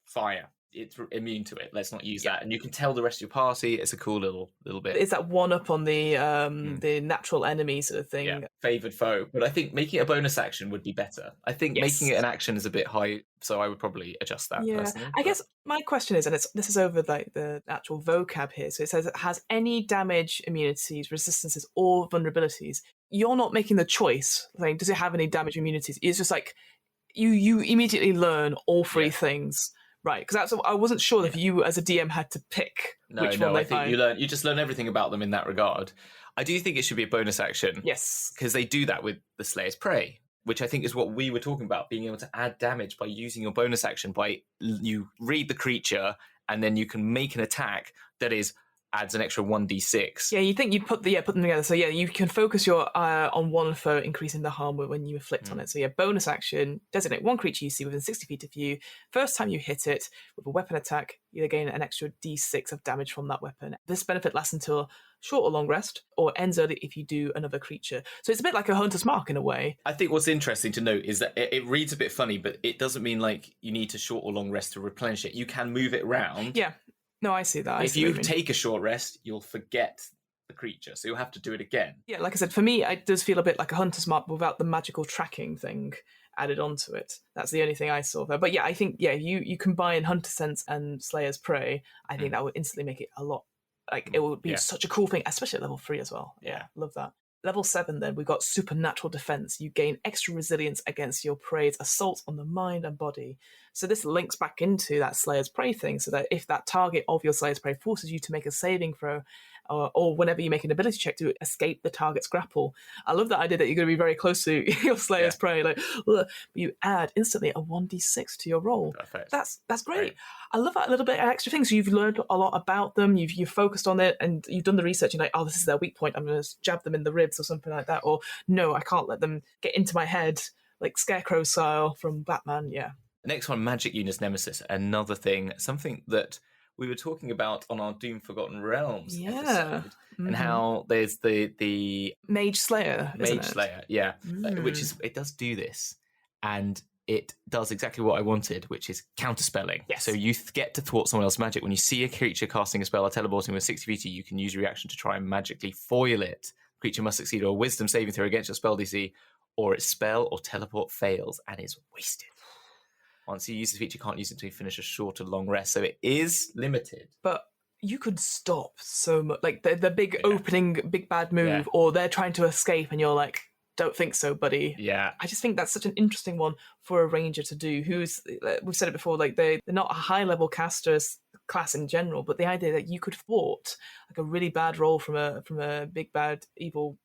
fire. It's immune to it. Let's not use that. And you can tell the rest of your party. It's a cool little bit. It's that one up on the natural enemy sort of thing. Yeah, favoured foe. But I think making it a bonus action would be better. I think making it an action is a bit high, so I would probably adjust that personally. I guess my question is, and this is over the actual vocab here, so it says it has any damage, immunities, resistances, or vulnerabilities. You're not making the choice. Like, does it have any damage, immunities? It's just like you immediately learn all 3 things. Right, because I wasn't sure if you as a DM had to pick which one they find. You just learn everything about them in that regard. I do think it should be a bonus action. Yes. Because they do that with the Slayer's Prey, which I think is what we were talking about, being able to add damage by using your bonus action, by you read the creature and then you can make an attack that adds an extra 1d6. Yeah, you think you'd put them together. So you can focus your on one foe, increasing the harm when you inflict on it. So bonus action, designate one creature you see within 60 feet of you. First time you hit it with a weapon attack, you gain an extra d6 of damage from that weapon. This benefit lasts until short or long rest, or ends early if you do another creature. So it's a bit like a Hunter's Mark in a way. I think what's interesting to note is that it reads a bit funny, but it doesn't mean you need to short or long rest to replenish it. You can move it around. Yeah. No, I see that. If you take a short rest, you'll forget the creature, so you'll have to do it again. Yeah, like I said, for me, it does feel a bit like a Hunter's Mark without the magical tracking thing added onto it. That's the only thing I saw there. But yeah, I think, you combine Hunter Sense and Slayer's Prey, I think that would instantly make it a lot, it would be such a cool thing, especially at level 3 as well. Yeah, love that. Level 7, then, we've got Supernatural Defense. You gain extra resilience against your prey's assaults on the mind and body. So this links back into that Slayer's Prey thing, so that if that target of your Slayer's Prey forces you to make a saving throw, or whenever you make an ability check to escape the target's grapple. I love that idea that you're going to be very close to your Slayer's Prey. But you add instantly a 1d6 to your roll. Perfect. That's great. Right. I love that little bit of extra thing. So you've learned a lot about them. You've focused on it, and you've done the research. You're like, oh, this is their weak point. I'm going to jab them in the ribs or something like that. Or no, I can't let them get into my head, like Scarecrow style from Batman. Yeah. The next one, Magic Unus Nemesis, another thing, something that we were talking about on our Doom Forgotten Realms episode, and how there's the Mage Slayer, Mage Slayer, which is, it does do this, and it does exactly what I wanted, which is counterspelling. Yes. So you get to thwart someone else's magic. When you see a creature casting a spell or teleporting with 60 feet, you can use your reaction to try and magically foil it. The creature must succeed a wisdom saving throw against your spell DC, or its spell or teleport fails and is wasted. Once you use the feature, you can't use it until you finish a short or long rest. So it is limited. But you could stop so much. Like the big opening, big bad move, or they're trying to escape and you're like, don't think so, buddy. Yeah. I just think that's such an interesting one for a ranger to do, who's, we've said it before, like they're not a high-level caster's class in general, but the idea that you could thwart like a really bad roll from a big bad evil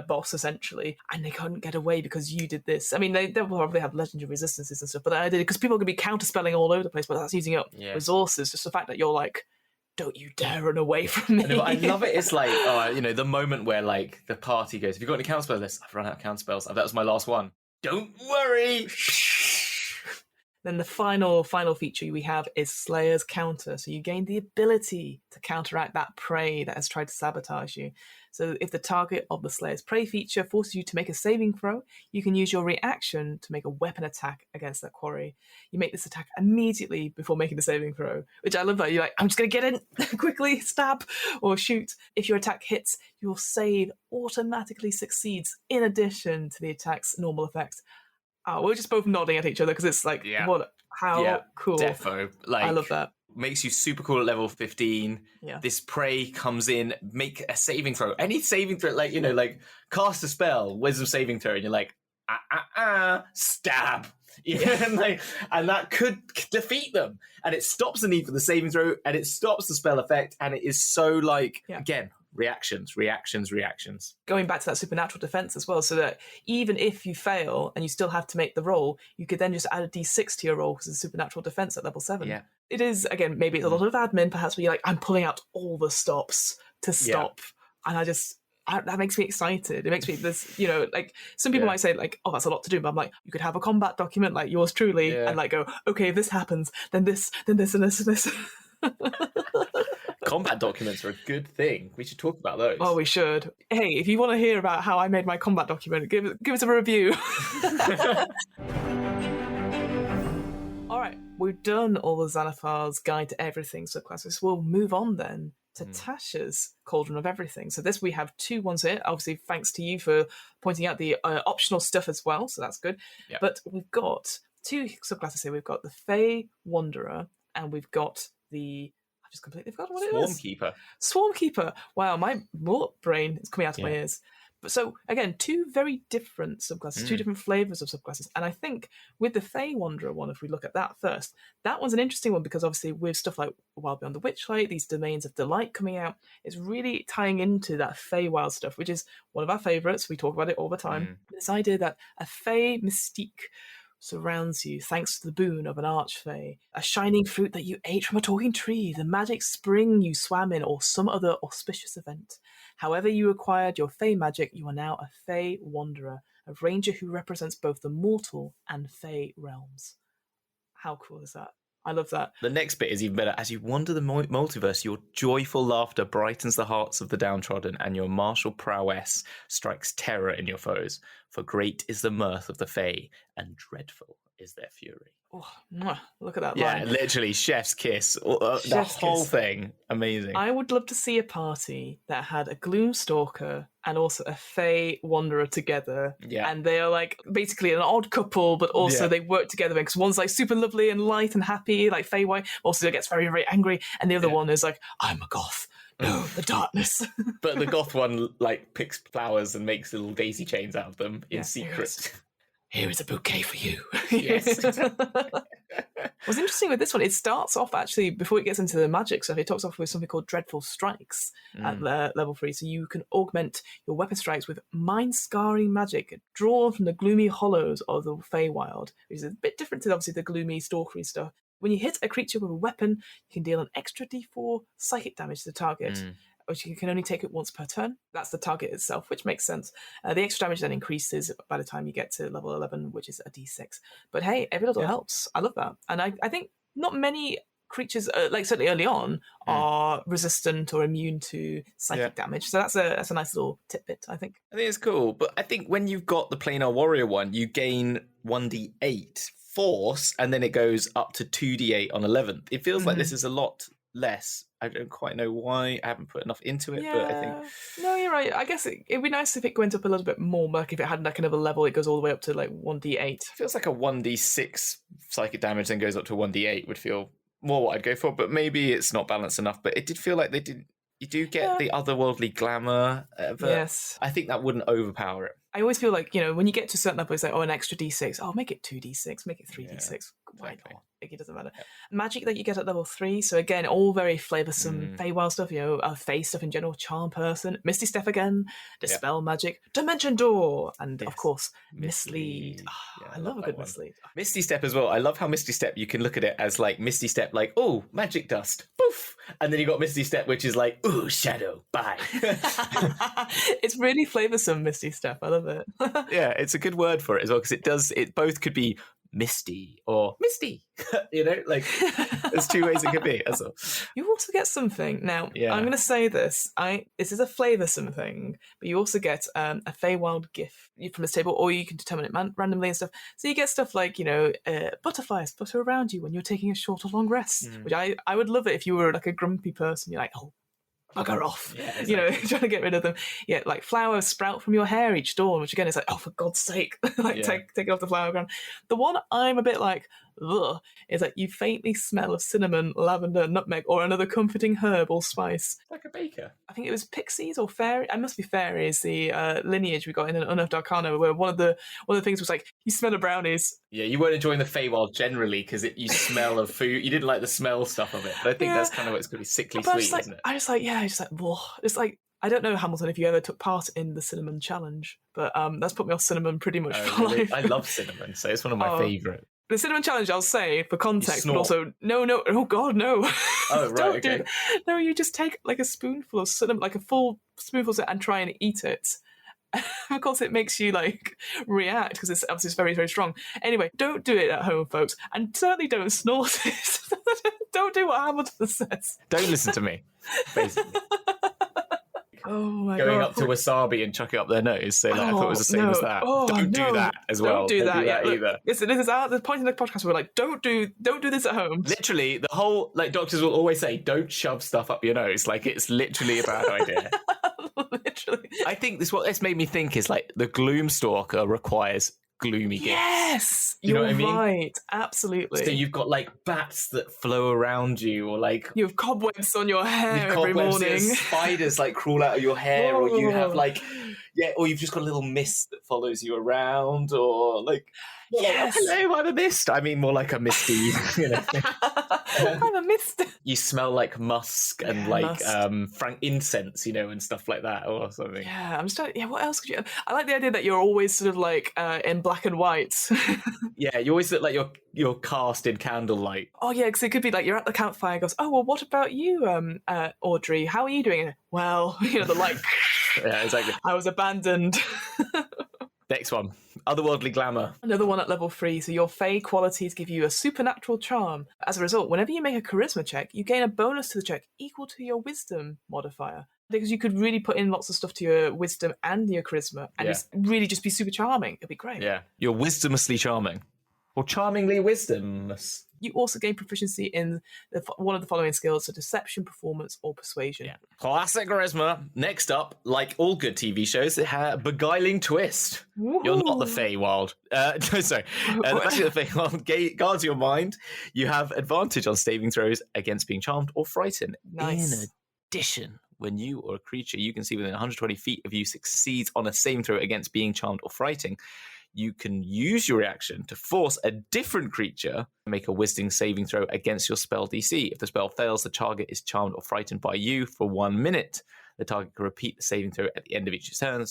boss, essentially, and they couldn't get away because you did this. I mean, they'll probably have legendary resistances and stuff, but the idea, because people are going to be counterspelling all over the place, but that's using up resources. Just the fact that you're like, don't you dare run away from me. I love it. It's like, the moment where like the party goes, have you got any counterspell list? I've run out of counterspells. That was my last one. Don't worry. Then the final feature we have is Slayer's Counter. So you gain the ability to counteract that prey that has tried to sabotage you. So if the target of the Slayer's Prey feature forces you to make a saving throw, you can use your reaction to make a weapon attack against that quarry. You make this attack immediately before making the saving throw, which I love that. You're like, I'm just going to get in quickly, stab or shoot. If your attack hits, your save automatically succeeds in addition to the attack's normal effects. Oh, we're just both nodding at each other because it's like, how cool. Defo. Like, I love that. Makes you super cool at level 15. Yeah. This prey comes in, make a saving throw. Any saving throw, like, like cast a spell, wisdom saving throw, and you're like, stab. And that could defeat them. And it stops the need for the saving throw, and it stops the spell effect, and it is so like, again, reactions. Going back to that supernatural defense as well, so that even if you fail and you still have to make the roll, you could then just add a d6 to your roll because it's supernatural defense at level 7. Yeah. It is, again, maybe it's a lot of admin, perhaps, where you're like, I'm pulling out all the stops to stop. And that makes me excited. It makes me like some people might say like, oh, that's a lot to do, but I'm like, you could have a combat document like yours truly and like go, okay, if this happens, then this, and this, and this. Combat documents are a good thing. We should talk about those. Oh, we should. Hey, if you want to hear about how I made my combat document, give us a review. All right, we've done all the Xanathar's Guide to Everything subclasses. We'll move on then to Tasha's Cauldron of Everything. So we have 2 ones here. Obviously, thanks to you for pointing out the optional stuff as well, so that's good. Yep. But we've got 2 subclasses here. We've got the Fey Wanderer, and we've got the... I've just completely forgotten what it is. Swarmkeeper. Wow, my brain is coming out of my ears. But so, again, 2 very different subclasses, 2 different flavours of subclasses. And I think with the Fey Wanderer one, if we look at that first, that one's an interesting one because obviously with stuff like Wild Beyond the Witchlight, these domains of delight coming out, it's really tying into that Feywild stuff, which is one of our favourites. We talk about it all the time. This idea that a Fey mystique surrounds you thanks to the boon of an archfey, a shining fruit that you ate from a talking tree, the magic spring you swam in, or some other auspicious event. However you acquired your fey magic, you are now a Fey Wanderer, a ranger who represents both the mortal and Fey realms. How cool is that? I love that. The next bit is even better. As you wander the multiverse, your joyful laughter brightens the hearts of the downtrodden, and your martial prowess strikes terror in your foes. For great is the mirth of the Fey, and dreadful is their fury. Oh, look at that line. Yeah, literally, chef's kiss. The whole thing, amazing. I would love to see a party that had a Gloomstalker and also a Fey Wanderer together. Yeah. And they are like basically an odd couple, but also they work together because one's like super lovely and light and happy, like Feywild, also gets very, very angry, and the other one is like, I'm a goth. No, the darkness. But the goth one like picks flowers and makes little daisy chains out of them in secret. Here is a bouquet for you. Yes. What's interesting with this one, it starts off actually, before it gets into the magic stuff, it talks off with something called Dreadful Strikes at level 3. So you can augment your weapon strikes with mind-scarring magic drawn from the gloomy hollows of the Feywild, which is a bit different to obviously the gloomy, stalkery stuff. When you hit a creature with a weapon, you can deal an extra d4 psychic damage to the target. which you can only take it once per turn. That's the target itself, which makes sense. The extra damage then increases by the time you get to level 11, which is a d6. But hey, every little helps. I love that. And I think not many creatures, like certainly early on, are resistant or immune to psychic damage. So that's a nice little tidbit, I think. I think it's cool. But I think when you've got the Planar Warrior one, you gain 1d8 force, and then it goes up to 2d8 on 11th. It feels like this is a lot less. I don't quite know why. I haven't put enough into it, but I think... No, you're right. I guess it'd be nice if it went up a little bit more. Like if it had like another level, it goes all the way up to like 1d8. It feels like a 1d6 psychic damage then goes up to 1d8 would feel more what I'd go for, but maybe it's not balanced enough. But it did feel like you do get the otherworldly glamour, but yes. I think that wouldn't overpower it. I always feel like, when you get to a certain level, it's like, an extra d6. Oh, make it 2d6, make it 3d6. Why not? Like, it doesn't matter. Yeah. Magic that you get at level 3. So again, all very flavoursome Feywild stuff, Fey stuff in general, Charm Person, Misty Step again, Dispel Magic, Dimension Door, and of course, Mislead. I love a good Mislead. Misty Step as well. I love how Misty Step, you can look at it as like Misty Step, like, oh, magic dust, poof. And then you got Misty Step, which is like, ooh, shadow, bye. It's really flavoursome, Misty Step. I love it. Yeah, it's a good word for it as well, because it both could be misty or misty. Like there's two ways it could be. That's all. You also get something now. I'm going to say this. This is a flavoursome thing, but you also get a Feywild gift from this table, or you can determine it randomly and stuff. So you get stuff like butterflies flutter around you when you're taking a short or long rest, which I would love it if you were like a grumpy person. You're like, oh, bugger off, trying to get rid of them. Yeah, like flowers sprout from your hair each dawn, which again is like, oh, for God's sake, take it off the flower ground. The one I'm a bit like, ugh, is that you faintly smell of cinnamon, lavender, nutmeg, or another comforting herb or spice. Like a baker. I think it was pixies or fairy. I must be fairies. The lineage we got in an Unearthed Arcana, where one of the things was like, you smell of brownies. Yeah, you weren't enjoying the Feywild generally because you smell of food. You didn't like the smell stuff of it. But I think that's kind of what it's going to be sickly sweet, isn't it? Whoa. It's like, I don't know, Hamilton, if you ever took part in the cinnamon challenge, but that's put me off cinnamon pretty much for life. I love cinnamon, so it's one of my favourite. The cinnamon challenge, I'll say, for context, but also, no, oh God, no. Oh, right, okay. No, you just take like a spoonful of cinnamon, like a full spoonful of it, and try and eat it. Of course, it makes you like react because it's obviously very, very strong. Anyway, don't do it at home, folks, and certainly don't snort it. Don't do what Hamilton says. Don't listen to me, basically. Oh my God. Going God. up to wasabi and chucking up their nose. So I thought it was the same as that. Don't do that as well. Don't do that either. Look, this is the point in the podcast where we're like, don't do this at home. Literally, the whole doctors will always say, don't shove stuff up your nose. Like it's literally a bad idea. Literally. I think what this made me think is like the Gloomstalker requires gloomy gifts. Yes, you know what I mean? Right, absolutely. So you've got like bats that flow around you, or like you have cobwebs on your hair every morning. Spiders like crawl out of your hair, or you have like or you've just got a little mist that follows you around, or like. Yes. Hello, I'm a mist. I mean, more like a misty. I'm a mist. You smell like musk and incense, and stuff like that, or something. Yeah, I'm just. What else could you? I like the idea that you're always sort of like in black and white. Yeah, you always look like you're cast in candlelight. Oh yeah, because it could be like you're at the campfire. Goes, oh well, what about you, Audrey? How are you doing? Well, the light. Yeah, exactly. I was abandoned. Next one. Otherworldly glamour. Another one at level 3. So your Fey qualities give you a supernatural charm. As a result, whenever you make a charisma check, you gain a bonus to the check equal to your wisdom modifier. Because you could really put in lots of stuff to your wisdom and your charisma and really just be super charming. It'd be great. Yeah. You're wisdomously charming. Or charmingly wisdomless. You also gain proficiency in one of the following skills, so deception, performance, or persuasion. Yeah. Classic charisma. Next up, like all good TV shows, it had a beguiling twist. Woo-hoo. You're not the Feywild. Sorry. The magic of the Feywild guards your mind. You have advantage on saving throws against being charmed or frightened. Nice. In addition, when you or a creature you can see within 120 feet of you succeeds on a saving throw against being charmed or frightened, you can use your reaction to force a different creature to make a wisdom saving throw against your spell DC. If the spell fails, the target is charmed or frightened by you for 1 minute. The target can repeat the saving throw at the end of each turn,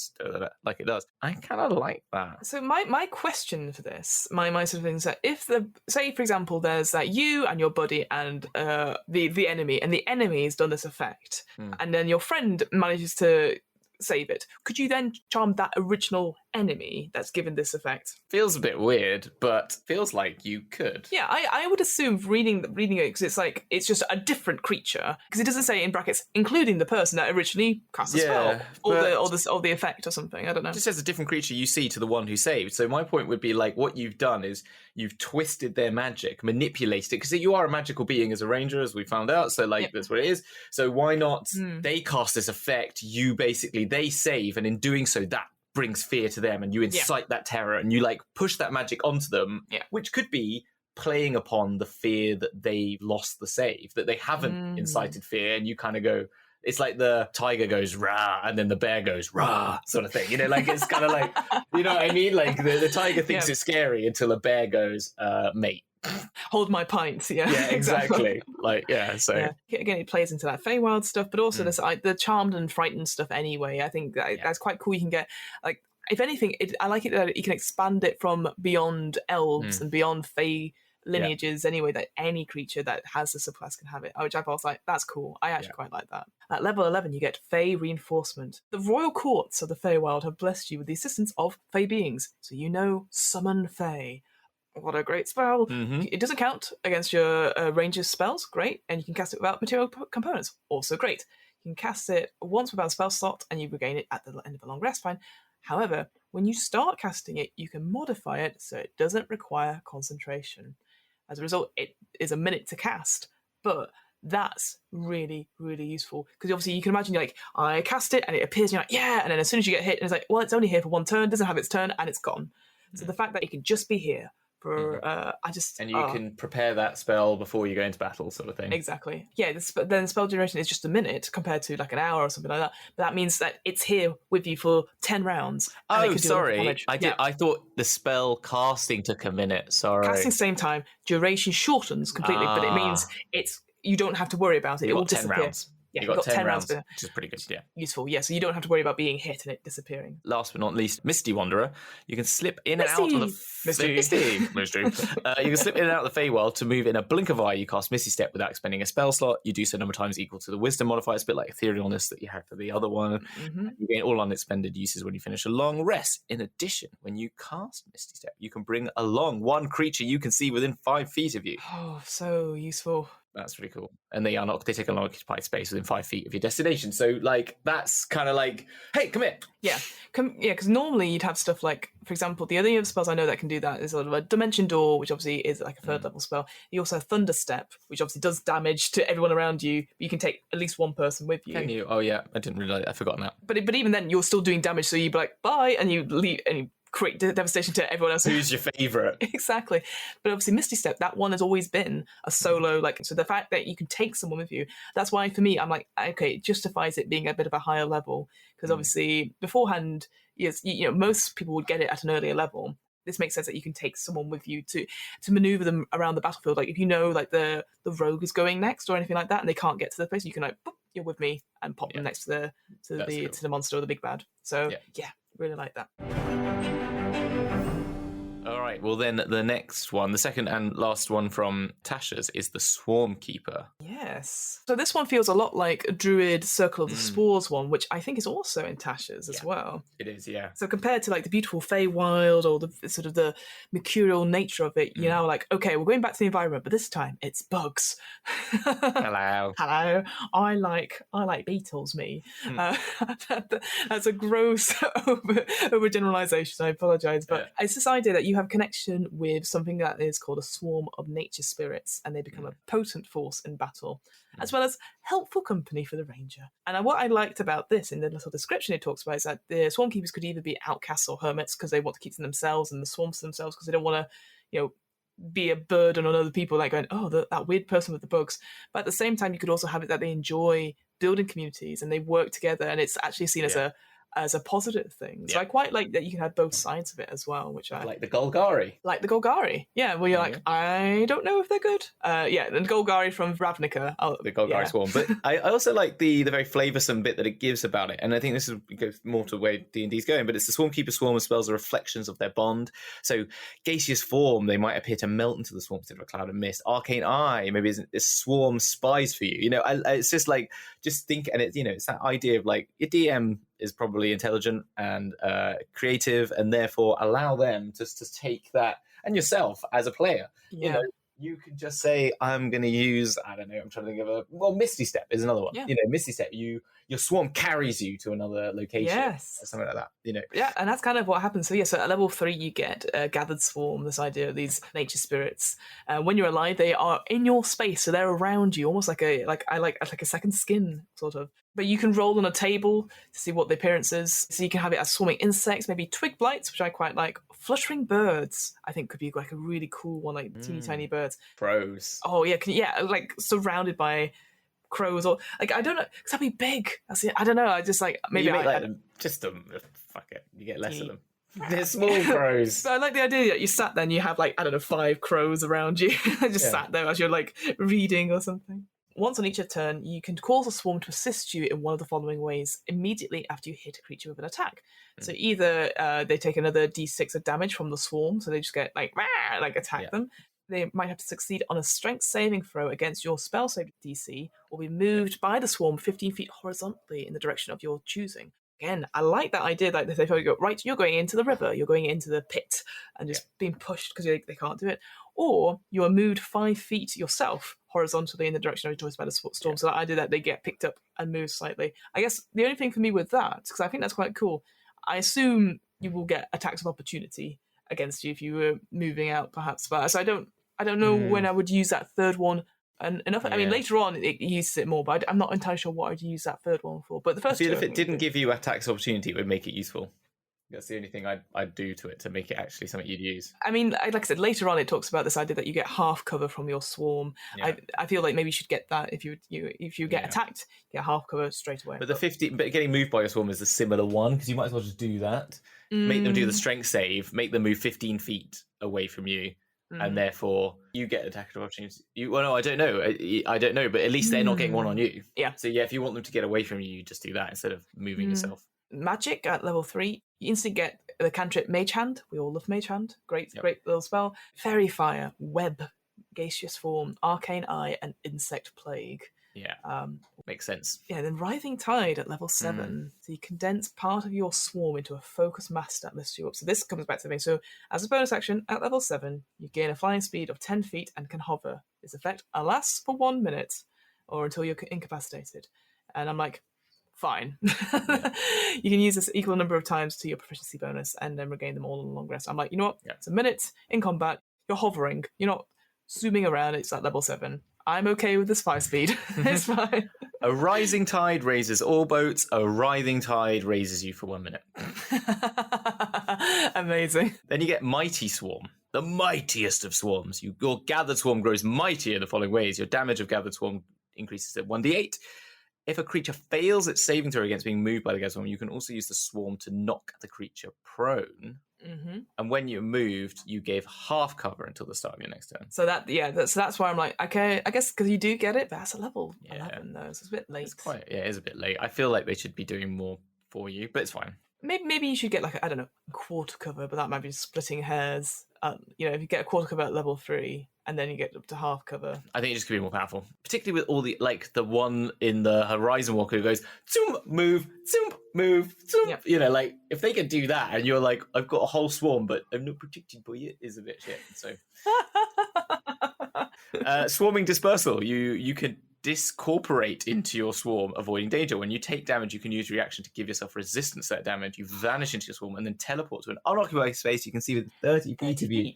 like it does. I kind of like that. So my question for this, my sort of thing is that if say for example there's you and your buddy and the enemy, and the enemy has done this effect, and then your friend manages to save it, could you then charm that original enemy that's given this effect? Feels a bit weird, but feels like you could. Yeah, I would assume reading it, because it's just a different creature, because it doesn't say in brackets including the person that originally cast the spell or the effect or something. I don't know. It just says a different creature you see to the one who saved. So my point would be like what you've done is you've twisted their magic, manipulated it, because you are a magical being as a ranger, as we found out. So that's what it is. So why not they cast this effect, they save, and in doing so that brings fear to them, and you incite that terror, and you push that magic onto them, which could be playing upon the fear that they lost the save, that they haven't incited fear, and you kind of go, it's like the tiger goes rah and then the bear goes rah sort of thing, it's kind of like, you know what I mean, like the tiger thinks it's scary until a bear goes mate, hold my pints. Yeah, exactly. So again, it plays into that Feywild stuff, but also this the charmed and frightened stuff anyway. I think that's quite cool. You can get if anything, I like it that you can expand it from beyond elves and beyond Fey lineages anyway, that any creature that has the subclass can have it, which I was like, that's cool. I actually quite like that. At level 11 you get Fey reinforcement. The royal courts of the Feywild have blessed you with the assistance of Fey beings, so summon Fey. What a great spell. It doesn't count against your ranger's spells, great, and you can cast it without material components, also great. You can cast it once without a spell slot and you regain it at the end of a long rest, fine. However, when you start casting it, you can modify it so it doesn't require concentration. As a result, it is a minute to cast, but that's really, really useful, because obviously you can imagine I cast it and it appears and you're like, yeah, and then as soon as you get hit, and it's like, well, it's only here for one turn, doesn't have its turn, and it's gone. So the fact that it can just be here for and you can prepare that spell before you go into battle, sort of thing. Exactly. Yeah. Then the spell duration is just a minute compared to an hour or something like that. But that means that it's here with you for 10 rounds. Oh, sorry. I thought the spell casting took a minute. Sorry. Casting same time, duration shortens completely, but it means you don't have to worry about it. It will disappear. 10 rounds. Yeah, you got 10 rounds, which is pretty good, Useful, so you don't have to worry about being hit and it disappearing. Last but not least, Misty Wanderer. You can slip in and out of the... Misty. You can slip in and out of the Feywild to move in a blink of eye. You cast Misty Step without expending a spell slot. You do so number of times equal to the Wisdom modifier. It's a bit like Etherealness that you have for the other one. You gain all unexpended uses when you finish a long rest. In addition, when you cast Misty Step, you can bring along one creature you can see within 5 feet of you. Oh, so useful. That's really cool. And they take an unoccupied space within 5 feet of your destination. So, that's kind of like, hey, come here. Yeah, because normally you'd have stuff like, for example, the other spells I know that can do that is sort of a Dimension Door, which obviously is like a 3rd level spell. You also have Thunder Step, which obviously does damage to everyone around you. But you can take at least one person with you. Can you? Oh, yeah. I didn't realize. I've forgotten that. But even then, you're still doing damage. So you'd be like, bye, and you leave, and you create devastation to everyone else. Who's your favourite? Exactly. But obviously Misty Step, that one has always been a solo, so the fact that you can take someone with you, that's why for me I'm like, okay, it justifies it being a bit of a higher level, because obviously beforehand, yes, most people would get it at an earlier level. This makes sense that you can take someone with you to maneuver them around the battlefield. If the rogue is going next or anything like that and they can't get to the place, you can boop, you're with me, and pop them next to the monster or the big bad. So yeah, really like that. All right, well then the next one, the second and last one from Tasha's, is the Swarm Keeper. Yes. So this one feels a lot like a Druid Circle of the Spores one, which I think is also in Tasha's as well. It is, yeah. So compared to the beautiful Feywild or the sort of the mercurial nature of it, you're now okay, we're going back to the environment, but this time it's bugs. Hello. Hello. I like beetles, me. That's a gross overgeneralization. I apologise, but it's this idea that you have connection with something that is called a swarm of nature spirits, and they become a potent force in battle, as well as helpful company for the ranger. And what I liked about this, in the little description it talks about, is that the swarm keepers could either be outcasts or hermits because they want to keep to themselves, and the swarms to themselves because they don't want to, be a burden on other people, going, oh, that weird person with the bugs. But at the same time, you could also have it that they enjoy building communities and they work together, and it's actually seen as a as a positive thing. So I quite like that you can have both sides of it as well, which I like the Golgari. Like the Golgari, yeah, where you're I don't know if they're good. And Golgari from Ravnica. The Golgari Swarm. But I also like the very flavoursome bit that it gives about it. And I think this goes more to the way D&D's going, but it's the Swarmkeeper Swarm of spells are reflections of their bond. So gaseous form, they might appear to melt into the swarm instead of a cloud of mist. Arcane Eye, maybe it's swarm spies for you. It's just like, just think, and it's that idea of like, your DM is probably intelligent and creative, and therefore allow them just to take that, and yourself as a player, you can just say, I'm going to use, I don't know, I'm trying to think of Misty Step is another one. Misty Step, your swarm carries you to another location, or something like that. Yeah, and that's kind of what happens. So at level 3 you get Gathered Swarm, this idea of these nature spirits. When you're alive, they are in your space, so they're around you, almost like a second skin, sort of. But you can roll on a table to see what the appearance is. So you can have it as swarming insects, maybe twig blights, which I quite like. Fluttering birds, I think, could be like a really cool one, like teeny tiny birds. Crows. Oh yeah, like surrounded by crows, or like, I don't know, because that'd be big. That's it. I don't know. I just like, maybe fuck it. You get less of them. They're small crows. But I like the idea that you sat there and you have like, I don't know, 5 crows around you. Just sat there as you're like reading or something. Once on each turn, you can cause a swarm to assist you in one of the following ways immediately after you hit a creature with an attack. So either they take another d6 of damage from the swarm, so they just get like attack them. They might have to succeed on a strength saving throw against your spell save DC, or be moved by the swarm 15 feet horizontally in the direction of your choosing. Again, I like that idea. Like they go, right, you're going into the river, you're going into the pit, and just being pushed because they can't do it. Or you are moved 5 feet yourself horizontally in the direction of your choice by the storm. So that idea that they get picked up and moved slightly. I guess the only thing for me with that, because I think that's quite cool, I assume you will get attacks of opportunity against you if you were moving out, perhaps. But so I don't know when I would use that third one. And enough. I mean, later on it uses it more, but I'm not entirely sure what I'd use that third one for. But the first, if it didn't give you attacks of opportunity, it would make it useful. That's the only thing I'd do to it to make it actually something you'd use. I mean, like I said, later on it talks about this idea that you get half cover from your swarm. Yeah. I feel like maybe you should get that if you get attacked, you get half cover straight away. But but getting moved by your swarm is a similar one, because you might as well just do that. Make them do the strength save, make them move 15 feet away from you, and therefore you get attack of opportunity. I don't know. I don't know, but at least they're not getting one on you. Yeah. So if you want them to get away from you, you just do that instead of moving yourself. Magic at level 3, you instantly get the cantrip Mage Hand. We all love Mage Hand. Great little spell. Fairy Fire, Web, Gaseous Form, Arcane Eye, and Insect Plague. Yeah, makes sense. Yeah, then Writhing Tide at level 7. So you condense part of your swarm into a focus mass that lifts you up. So this comes back to me. So as a bonus action, at level 7, you gain a flying speed of 10 feet and can hover. This effect lasts for 1 minute or until you're incapacitated. And I'm like, fine. You can use this equal number of times to your proficiency bonus and then regain them all in a long rest. I'm like, you know what? It's a minute in combat. You're hovering. You're not zooming around. It's at level 7. I'm okay with this 5 speed. It's fine. A rising tide raises all boats. A writhing tide raises you for 1 minute. Amazing. Then you get Mighty Swarm, the mightiest of swarms. Your gathered swarm grows mightier in the following ways. Your damage of gathered swarm increases at 1d8. If a creature fails its saving throw against being moved by the gathered swarm, you can also use the swarm to knock the creature prone. And when you're moved, you gave half cover until the start of your next turn. So that's why I'm like, okay, I guess because you do get it, but that's a level 11 though, so it's a bit late. It is a bit late. I feel like they should be doing more for you, but it's fine. Maybe you should get like I don't know, quarter cover, but that might be splitting hairs. If you get a quarter cover at level 3 and then you get up to half cover, I think it just could be more powerful, particularly with all the the one in the Horizon Walker who goes zoom move, zoom. Like if they could do that and you're like, I've got a whole swarm but I'm not protected by it, is a bit shit. So swarming dispersal, you can discorporate into your swarm, avoiding danger. When you take damage, you can use reaction to give yourself resistance to that damage. You vanish into your swarm and then teleport to an unoccupied space you can see within 30 feet of you,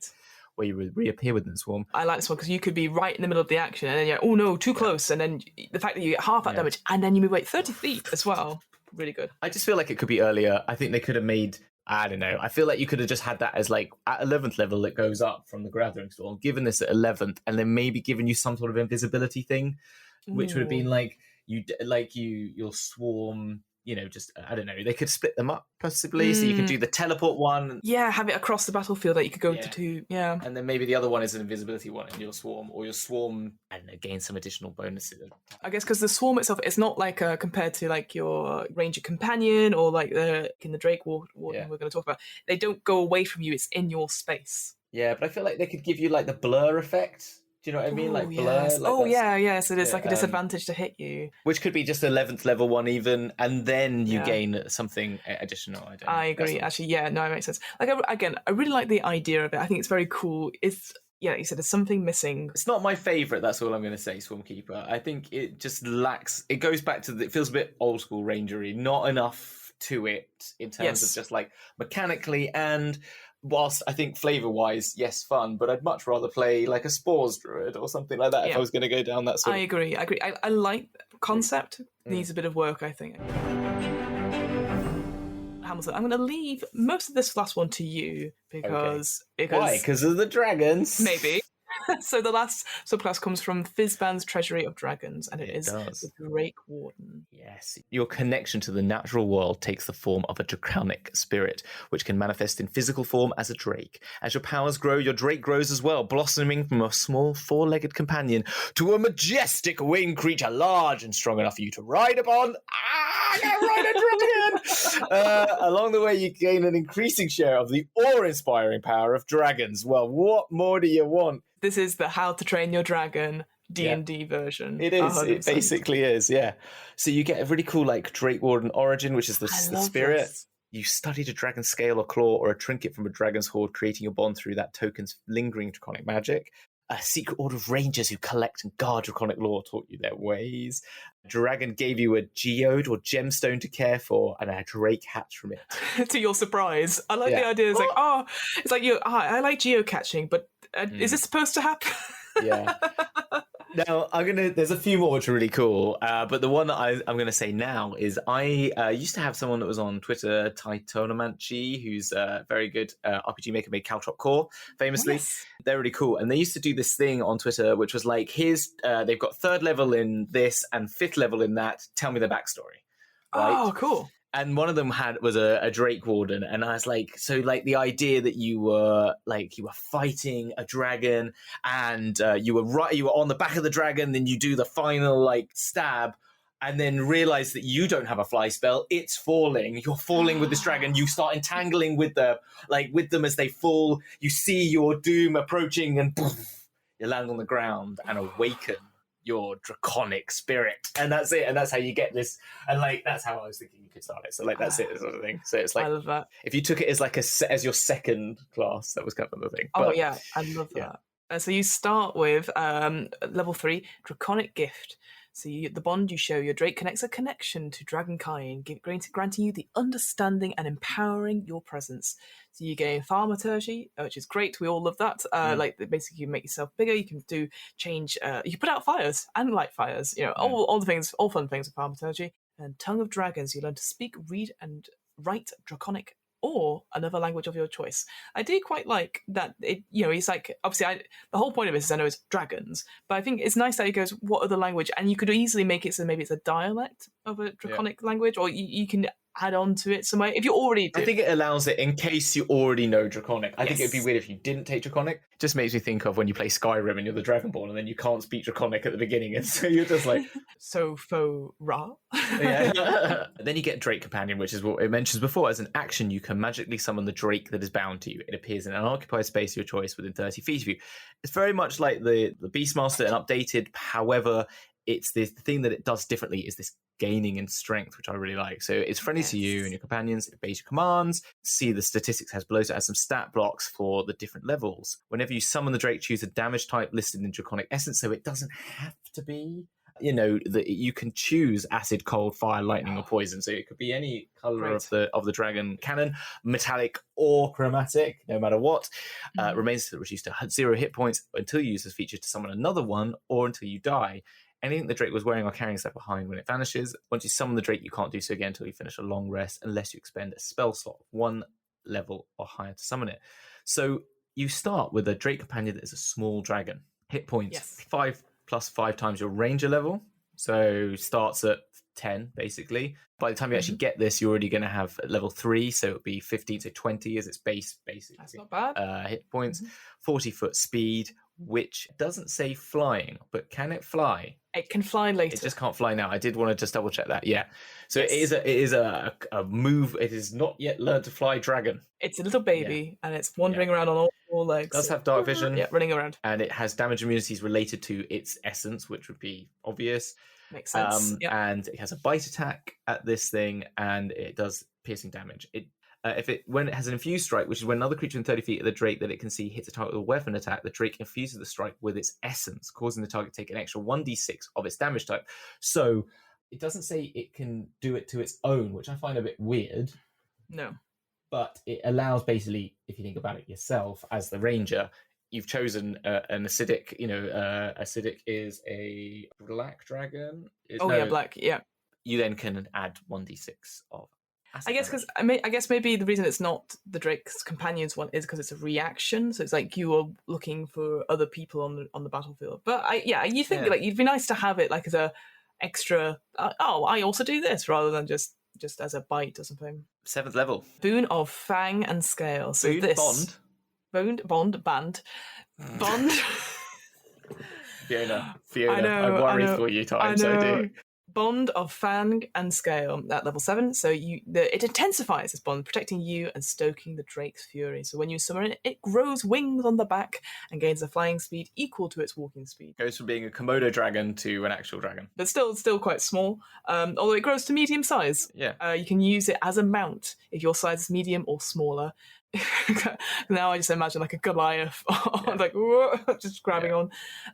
where you would reappear within the swarm. I like this one because you could be right in the middle of the action and then you're, oh no, too close. And then the fact that you get half that damage and then you move 30 feet as well. Really good. I just feel like it could be earlier. I think they could have made, I don't know. I feel like you could have just had that as like at 11th level, it goes up from the gathering storm, given this at 11th, and then maybe given you some sort of invisibility thing, which would have been like your swarm just, I don't know, they could split them up possibly. So you could do the teleport one. Yeah, have it across the battlefield that you could go to two. Yeah. And then maybe the other one is an invisibility one in your swarm, or your swarm, and gain some additional bonuses. I guess because the swarm itself is not like compared to like your ranger companion or like in the Drake Warden we're going to talk about. They don't go away from you. It's in your space. Yeah, but I feel like they could give you like the blur effect. Do you know what I mean? Like blur. Yes. Like so there's like a disadvantage to hit you. Which could be just 11th level one even, and then you gain something additional. I don't know. I agree. Actually, yeah, no, it makes sense. Like, I really like the idea of it. I think it's very cool. Like you said, there's something missing. It's not my favourite, that's all I'm going to say, Swarmkeeper. I think it just lacks... It goes back to... It feels a bit old school rangery. Not enough to it in terms of just like mechanically, and... Whilst I think flavour-wise, yes, fun, but I'd much rather play like a Spores Druid or something like that if I was going to go down that sort of... I agree. I like the concept. Needs a bit of work, I think. Hamilton, I'm going to leave most of this last one to you because... Why? Because of the dragons? Maybe. So the last subclass comes from Fizban's Treasury of Dragons, and it is the Drake Warden. Yes. Your connection to the natural world takes the form of a draconic spirit, which can manifest in physical form as a drake. As your powers grow, your drake grows as well, blossoming from a small four-legged companion to a majestic winged creature, large and strong enough for you to ride upon. I can ride a dragon! Along the way, you gain an increasing share of the awe-inspiring power of dragons. Well, what more do you want? This is the How to Train Your Dragon D&D version. It is. 100%. It basically is, yeah. So you get a really cool like Drake Warden origin, which is the spirit. This. You studied a dragon's scale or claw or a trinket from a dragon's hoard, creating your bond through that token's lingering draconic magic. A secret order of rangers who collect and guard draconic lore taught you their ways. A dragon gave you a geode or gemstone to care for, and a drake hatched from it. To your surprise. I like the idea. It's like, I like geocaching, but is this supposed to happen? Yeah. Now, there's a few more which are really cool, but the one that I'm going to say now is I used to have someone that was on Twitter, Tytonomanchi, who's a very good RPG maker, made Caltrop Core, famously. Yes. They're really cool. And they used to do this thing on Twitter, which was like, they've got 3rd level in this and 5th level in that. Tell me their backstory. Right? Oh, cool. And one of them was a Drake Warden, and I was like, so like the idea that you were fighting a dragon, and you were on the back of the dragon, then you do the final like stab, and then realize that you don't have a fly spell. It's falling. You're falling with this dragon. You start entangling with them as they fall. You see your doom approaching, and poof, you land on the ground and awaken your draconic spirit, and that's it, and that's how you get this, and like that's how I was thinking you could start it. So like that's it, sort of thing. So it's like, I love that. If you took it as like as your second class, that was kind of the thing. But, yeah, I love that. So you start with level 3 draconic gift. So the bond you show your drake connects a connection to dragonkind, granting you the understanding and empowering your presence. So you gain thaumaturgy, which is great. We all love that. Like basically, you make yourself bigger. You can change. You can put out fires and light fires. All the things, all fun things of thaumaturgy. And tongue of dragons. You learn to speak, read, and write draconic or another language of your choice. I do quite like that. It's like, obviously, the whole point of this is I know it's dragons, but I think it's nice that it goes, what other language? And you could easily make it so maybe it's a dialect of a draconic language, or you can add on to it some way if you already do. I think it allows it in case you already know draconic. I think it'd be weird if you didn't take draconic. It just makes me think of when you play Skyrim and you're the dragonborn and then you can't speak draconic at the beginning, and so you're just like so faux ra. Yeah. Then you get Drake Companion, which is what it mentions before. As an action, you can magically summon the drake that is bound to you. It appears in an occupied space of your choice within 30 feet of you. It's very much like the Beastmaster and updated. However, it's the thing that it does differently is this gaining in strength, which I really like. So it's friendly to you and your companions. It obeys your commands. See the statistics has below, so it has some stat blocks for the different levels. Whenever you summon the drake, choose a damage type listed in Draconic Essence, so it doesn't have to be, that you can choose acid, cold, fire, lightning, or poison. So it could be any color of the dragon cannon, metallic or chromatic, no matter what. Remains to reduce to 0 hit points until you use this feature to summon another one, or until you die. Anything the drake was wearing or carrying is left behind when it vanishes. Once you summon the drake, you can't do so again until you finish a long rest, unless you expend a spell slot of 1 level or higher to summon it. So you start with a drake companion that is a small dragon. Hit points 5 plus 5 times your ranger level. So starts at 10 basically. By the time you actually get this, you're already going to have level 3, so it would be 15 to 20 as its base, basically. That's not bad. Hit points, 40-foot speed, which doesn't say flying, but can it fly? It can fly later. It just can't fly now. I did want to just double check that. Yeah. So it is a move. It is not yet learned to fly dragon. It's a little baby and it's wandering around on all four legs. It does have dark vision. Yeah, running around. And it has damage immunities related to its essence, which would be obvious. Makes sense. And it has a bite attack at this thing, and it does piercing damage. When it has an infused strike, which is when another creature in 30 feet of the Drake that it can see hits a target with a weapon attack, the Drake infuses the strike with its essence, causing the target to take an extra 1d6 of its damage type. So it doesn't say it can do it to its own, which I find a bit weird. No. But it allows, basically, if you think about it yourself, as the ranger, you've chosen an acidic, acidic is a black dragon. Black, yeah. You then can add 1d6 of acid. I guess maybe the reason it's not the Drake's Companions one is because it's a reaction, so it's like you are looking for other people on the battlefield. But you think like it'd be nice to have it like as a extra. I also do this rather than just as a bite or something. 7th level. Boon of Fang and Scale. So Boon, this bond. Fiona, I worry for you times. I do. Bond of Fang and Scale at level 7. So it intensifies this bond, protecting you and stoking the Drake's fury. So when you summon it, it grows wings on the back and gains a flying speed equal to its walking speed. Goes from being a Komodo dragon to an actual dragon. But still quite small, although it grows to medium size. Yeah. You can use it as a mount if your size is medium or smaller. Now I just imagine like a Goliath, like whoa, just grabbing on.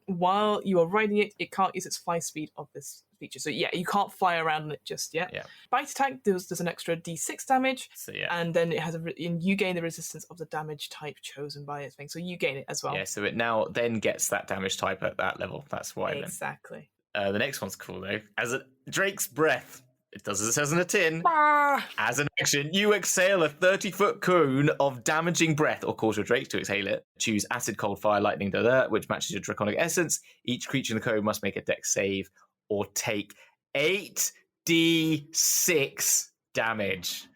While you are riding it, it can't use its fly speed of this feature. So you can't fly around on it just yet. Yeah. Bite attack does an extra d6 damage, and then it has you gain the resistance of the damage type chosen by its thing. So you gain it as well. Yeah. So it now then gets that damage type at that level. That's why. Exactly. The next one's cool though. As a Drake's Breath. It does as it says in a tin. As an action, you exhale a 30-foot cone of damaging breath or cause your Drake to exhale it. Choose acid, cold, fire, lightning, which matches your draconic essence. Each creature in the cone must make a dex save or take 8d6 damage.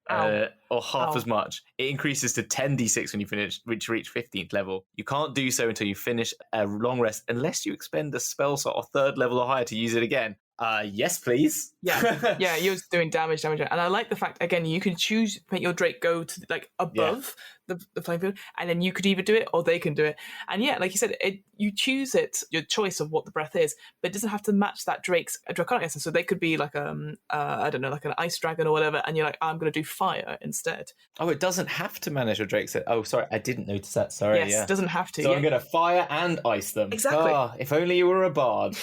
Or half as much. It increases to 10d6 when you reach 15th level. You can't do so until you finish a long rest unless you expend a spell slot or 3rd level or higher to use it again. Yes, please. Yeah, you're doing damage, and I like the fact again you can choose make your Drake go to like above the playing field, and then you could either do it or they can do it. And like you said, you choose your choice of what the breath is, but it doesn't have to match that Drake's draconic essence. So they could be like I don't know, like an ice dragon or whatever, and you're like, I'm going to do fire instead. Oh, it doesn't have to manage your Drake's. Oh, sorry, I didn't notice that. Sorry. Yes, it doesn't have to. So I'm going to fire and ice them. Exactly. If only you were a bard,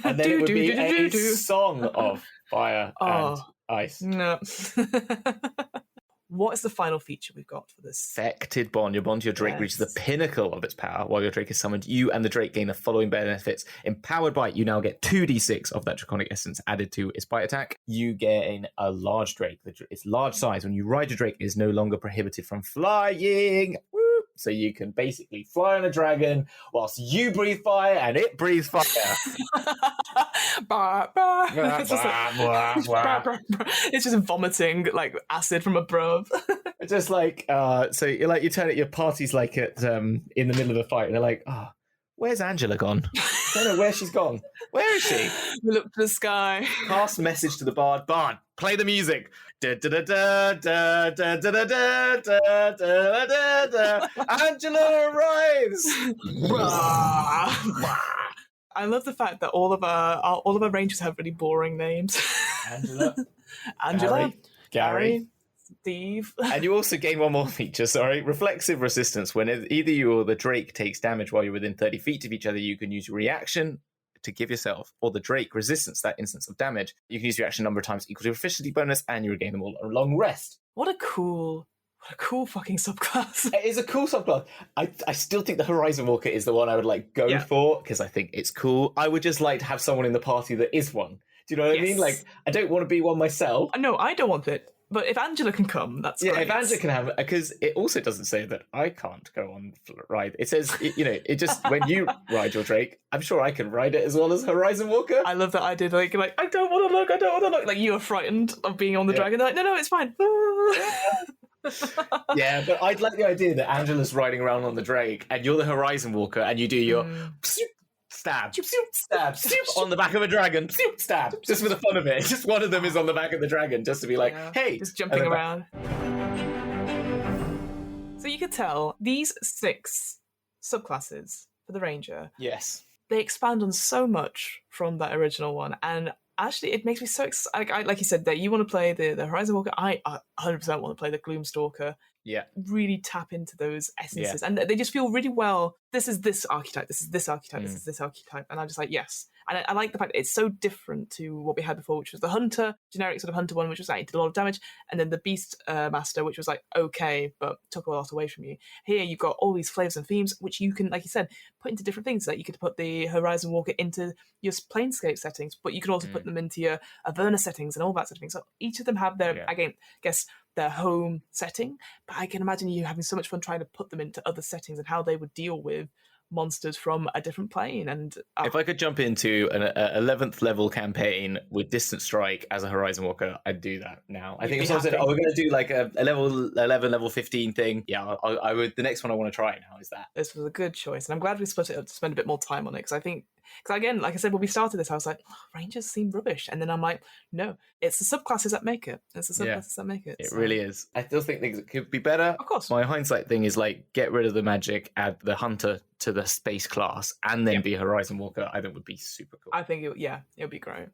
and then it would be a song of fire and ice. No. What is the final feature we've got for this? Affected bond. Your bond to your Drake reaches the pinnacle of its power. While your Drake is summoned, you and the Drake gain the following benefits. Empowered Bite, you now get 2d6 of that draconic essence added to its bite attack. You gain a large Drake. Its large size, when you ride your Drake, is no longer prohibited from flying. Woo! So you can basically fly on a dragon whilst you breathe fire and it breathes fire. It's just vomiting like acid from above. It's just like so you're like, you turn it, your party's like at in the middle of the fight and they're like, where's Angela gone? I don't know where she's gone. Where is she? We look to the sky. Pass message to the bard. Bard, play the music. Angela arrives. I love the fact that all of our rangers have really boring names. Angela, Gary, Steve. And you also gain one more feature, reflexive resistance. When either you or the Drake takes damage while you're within 30 feet of each other, you can use your reaction to give yourself or the Drake resistance that instance of damage. You can use your action number of times equal to your efficiency bonus, and you regain them all on a long rest. What a cool fucking subclass. It is a cool subclass. I still think the Horizon Walker is the one I would go for because I think it's cool. I would just like to have someone in the party that is one. Do you know what I mean? Like, I don't want to be one myself. No, I don't want it. But if Angela can come, that's great. If Angela can have, because it also doesn't say that I can't go on ride. It says, it just, when you ride your Drake, I'm sure I can ride it as well as Horizon Walker. I love that idea. Like I don't want to look. Like, you are frightened of being on the dragon. They're like, no, it's fine. Yeah, but I'd like the idea that Angela's riding around on the Drake and you're the Horizon Walker and you do your stab on the back of a dragon, stab, just for the fun of it. Just one of them is on the back of the dragon, just to be like, hey, just jumping around. So you could tell these 6 subclasses for the Ranger. Yes, they expand on so much from that original one, and actually it makes me so excited. Like you said, that you want to play the Horizon Walker. I 100% want to play the Gloomstalker. Yeah, really tap into those essences, and they just feel really well. This is this archetype. This is this archetype. This is this archetype, and I'm just like, yes. And I like the fact that it's so different to what we had before, which was the Hunter, generic sort of Hunter one, which was like, did a lot of damage, and then the Beast Master, which was like okay, but took a lot away from you. Here you've got all these flavors and themes, which you can, like you said, put into different things. Like you could put the Horizon Walker into your Planescape settings, but you could also put them into your Averna settings and all that sort of thing. So each of them have their, again, guess their home setting, but I can imagine you having so much fun trying to put them into other settings and how they would deal with monsters from a different plane. And if I could jump into an 11th level campaign with Distant Strike as a Horizon Walker, I'd do that now. I think if someone said, we're going to do like a level 11, level 15 thing, I would. The next one I want to try now is that. This was a good choice, and I'm glad we split it up to spend a bit more time on it, because I think, again, like I said, when we started this, I was like, Rangers seem rubbish, and then I'm like, no, it's the subclasses that make it. It really is. I still think things could be better. Of course. My hindsight thing is like, get rid of the magic, add the Hunter to the space class, and then be Horizon Walker. I think would be super cool. I think it would be great.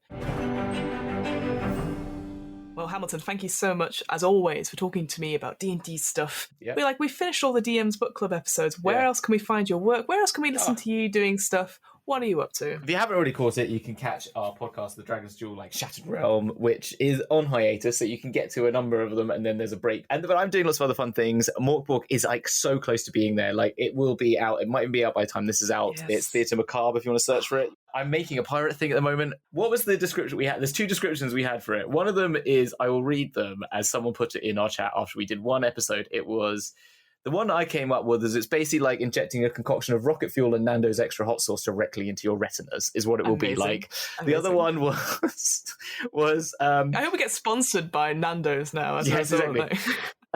Well, Hamilton, thank you so much, as always, for talking to me about D&D stuff. Yeah. We finished all the DM's Book Club episodes. Where else can we find your work? Where else can we listen to you doing stuff? What are you up to? If you haven't already caught it, you can catch our podcast, The Dragon's Duel, like Shattered Realm, which is on hiatus, so you can get to a number of them, and then there's a break. But I'm doing lots of other fun things. Morkborg is like so close to being there. Like, it will be out. It might even be out by the time this is out. Yes. It's Theatre Macabre if you want to search for it. I'm making a pirate thing at the moment. What was the description we had? There's 2 descriptions we had for it. One of them is, I will read them as someone put it in our chat after we did one episode. It was, the one I came up with is, it's basically like injecting a concoction of rocket fuel and Nando's extra hot sauce directly into your retinas, is what it will be like. Amazing. The other one was I hope we get sponsored by Nando's now. Yes, exactly.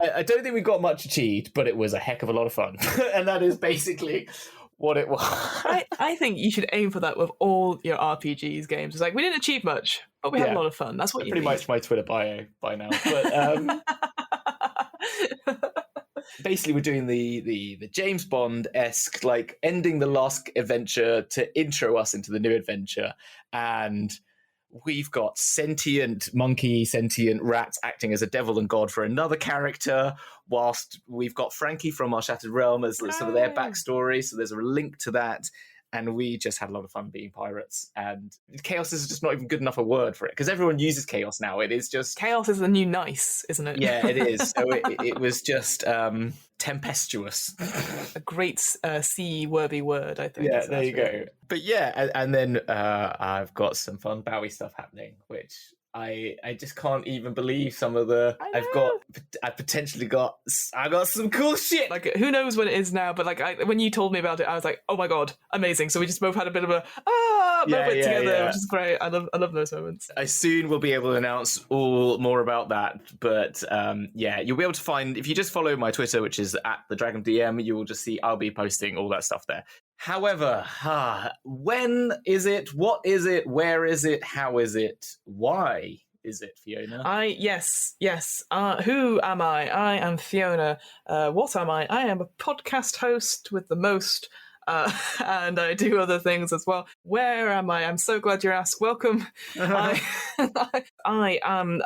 I don't think we got much achieved, but it was a heck of a lot of fun. And that is basically what it was. I think you should aim for that with all your RPGs games. It's like, we didn't achieve much, but we had a lot of fun. That's what you pretty much my Twitter bio by now. But basically, we're doing the James Bond-esque, like, ending the last adventure to intro us into the new adventure, and we've got sentient monkey, sentient rats acting as a devil and god for another character, whilst we've got Frankie from our Shattered Realm as some of their backstory, so there's a link to that. And we just had a lot of fun being pirates. And chaos is just not even good enough a word for it, because everyone uses chaos now. It is just... Chaos is the new nice, isn't it? Yeah, it is. So it was just tempestuous. A great sea-worthy word, I think. Yeah, there you go. But yeah, and then I've got some fun Bowie stuff happening, which... I just can't even believe some of the I got some cool shit. Like, who knows when it is now, but like when you told me about it, I was like, oh my god, amazing. So we just both had a bit of a moment together, which is great. I love those moments. I soon will be able to announce more about that, but you'll be able to find, if you just follow my Twitter, which is @TheDragonDM, you will just see I'll be posting all that stuff there. However, when is it? What is it? Where is it? How is it? Why is it, Fiona? Yes. Who am I? I am Fiona. What am I? I am a podcast host with the most, and I do other things as well. Where am I? I'm so glad you asked. Welcome. I am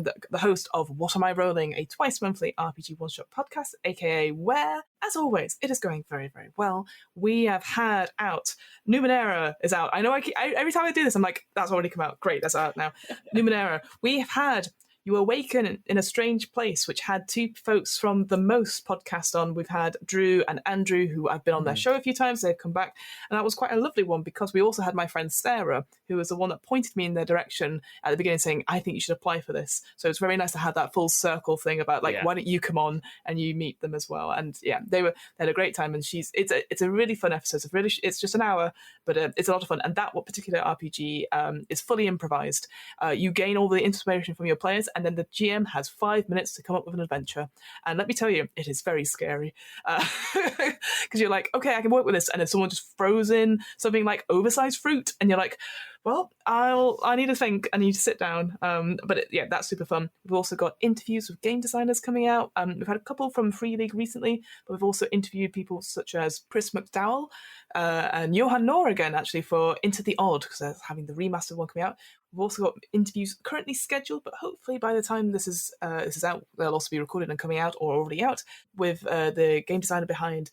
the host of What Am I Rolling, a twice monthly RPG one-shot podcast, aka where, as always, it is going very, very well. We have had out, Numenera is out. I know every time I do this, I'm like, that's already come out. Great, that's out now. Numenera. We have had you awaken in a strange place, which had two folks from the Most podcast on. We've had Drew and Andrew, who I've been on their show a few times. They've come back, and that was quite a lovely one, because we also had my friend Sarah, who was the one that pointed me in their direction at the beginning, saying, I think you should apply for this. So it's very nice to have that full circle thing about, like, why don't you come on and you meet them as well? And yeah, they had a great time, and it's a really fun episode. It's just an hour, but it's a lot of fun. And that particular RPG is fully improvised. You gain all the inspiration from your players, and then the GM has 5 minutes to come up with an adventure. And let me tell you, it is very scary, because you're like, okay, I can work with this, and then someone just throws in something like oversized fruit, and you're like, well, I need to think. I need to sit down. But that's super fun. We've also got interviews with game designers coming out. We've had a couple from Free League recently, but we've also interviewed people such as Chris McDowell and Johan Noor again, actually, for Into the Odd, because they're having the remastered one coming out. We've also got interviews currently scheduled, but hopefully by the time this is out, they'll also be recorded and coming out, or already out, with the game designer behind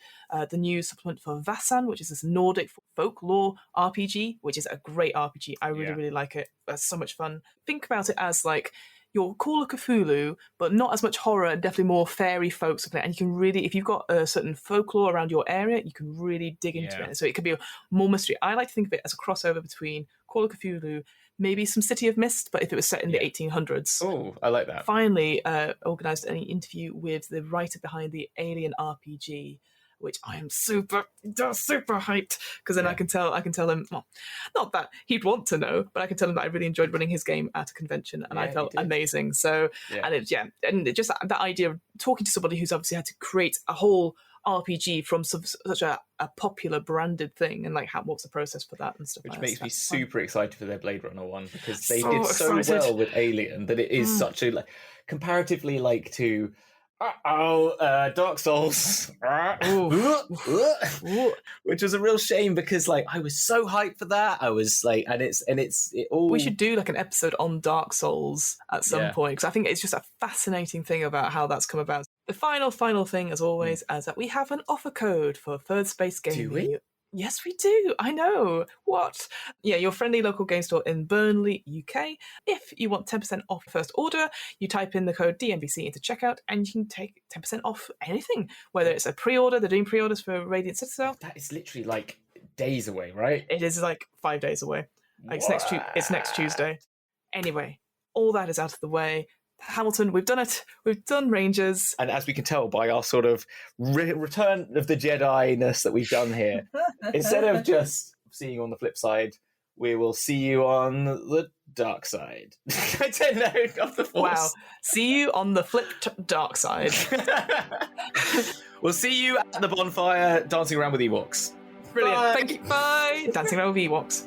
the new supplement for Vassan, which is this Nordic folklore RPG, which is a great RPG. I really like it. It's so much fun. Think about it as like your Call of Cthulhu, but not as much horror, and definitely more fairy folk something. And you can really, if you've got a certain folklore around your area, you can really dig into it. So it could be more mystery. I like to think of it as a crossover between Call of Cthulhu, maybe some City of Mist, but if it was set in the 1800s. Oh, I like that. Finally, organised an interview with the writer behind the Alien RPG, which I am super hyped, because then I can tell him, well, not that he'd want to know, but I can tell him that I really enjoyed running his game at a convention, and I felt amazing. So, and just that idea of talking to somebody who's obviously had to create a whole RPG from such a popular branded thing, and like what's the process for that and stuff. Which makes me super excited for their Blade Runner one, because they did so well with Alien that it is such a comparatively to Dark Souls, which was a real shame, because I was so hyped for that. I was it all. We should do an episode on Dark Souls at some point, because I think it's just a fascinating thing about how that's come about. The final thing, as always, is that we have an offer code for Third Space Gaming. Do we? Yes, we do. I know. What? Yeah, your friendly local game store in Burnley, UK. If you want 10% off your first order, you type in the code DMBC into checkout, and you can take 10% off anything. Whether it's a pre-order, they're doing pre-orders for Radiant Citadel. That is literally days away, right? It is 5 days away. It's next Tuesday. Anyway, all that is out of the way. Hamilton, we've done it. We've done Rangers. And as we can tell by our sort of return of the Jedi-ness that we've done here, instead of just seeing you on the flip side, we will see you on the dark side. I don't know, of the Force. Wow. See you on the flipped dark side. We'll see you at the bonfire dancing around with Ewoks. Brilliant. Bye. Thank you. Bye. Dancing around with Ewoks.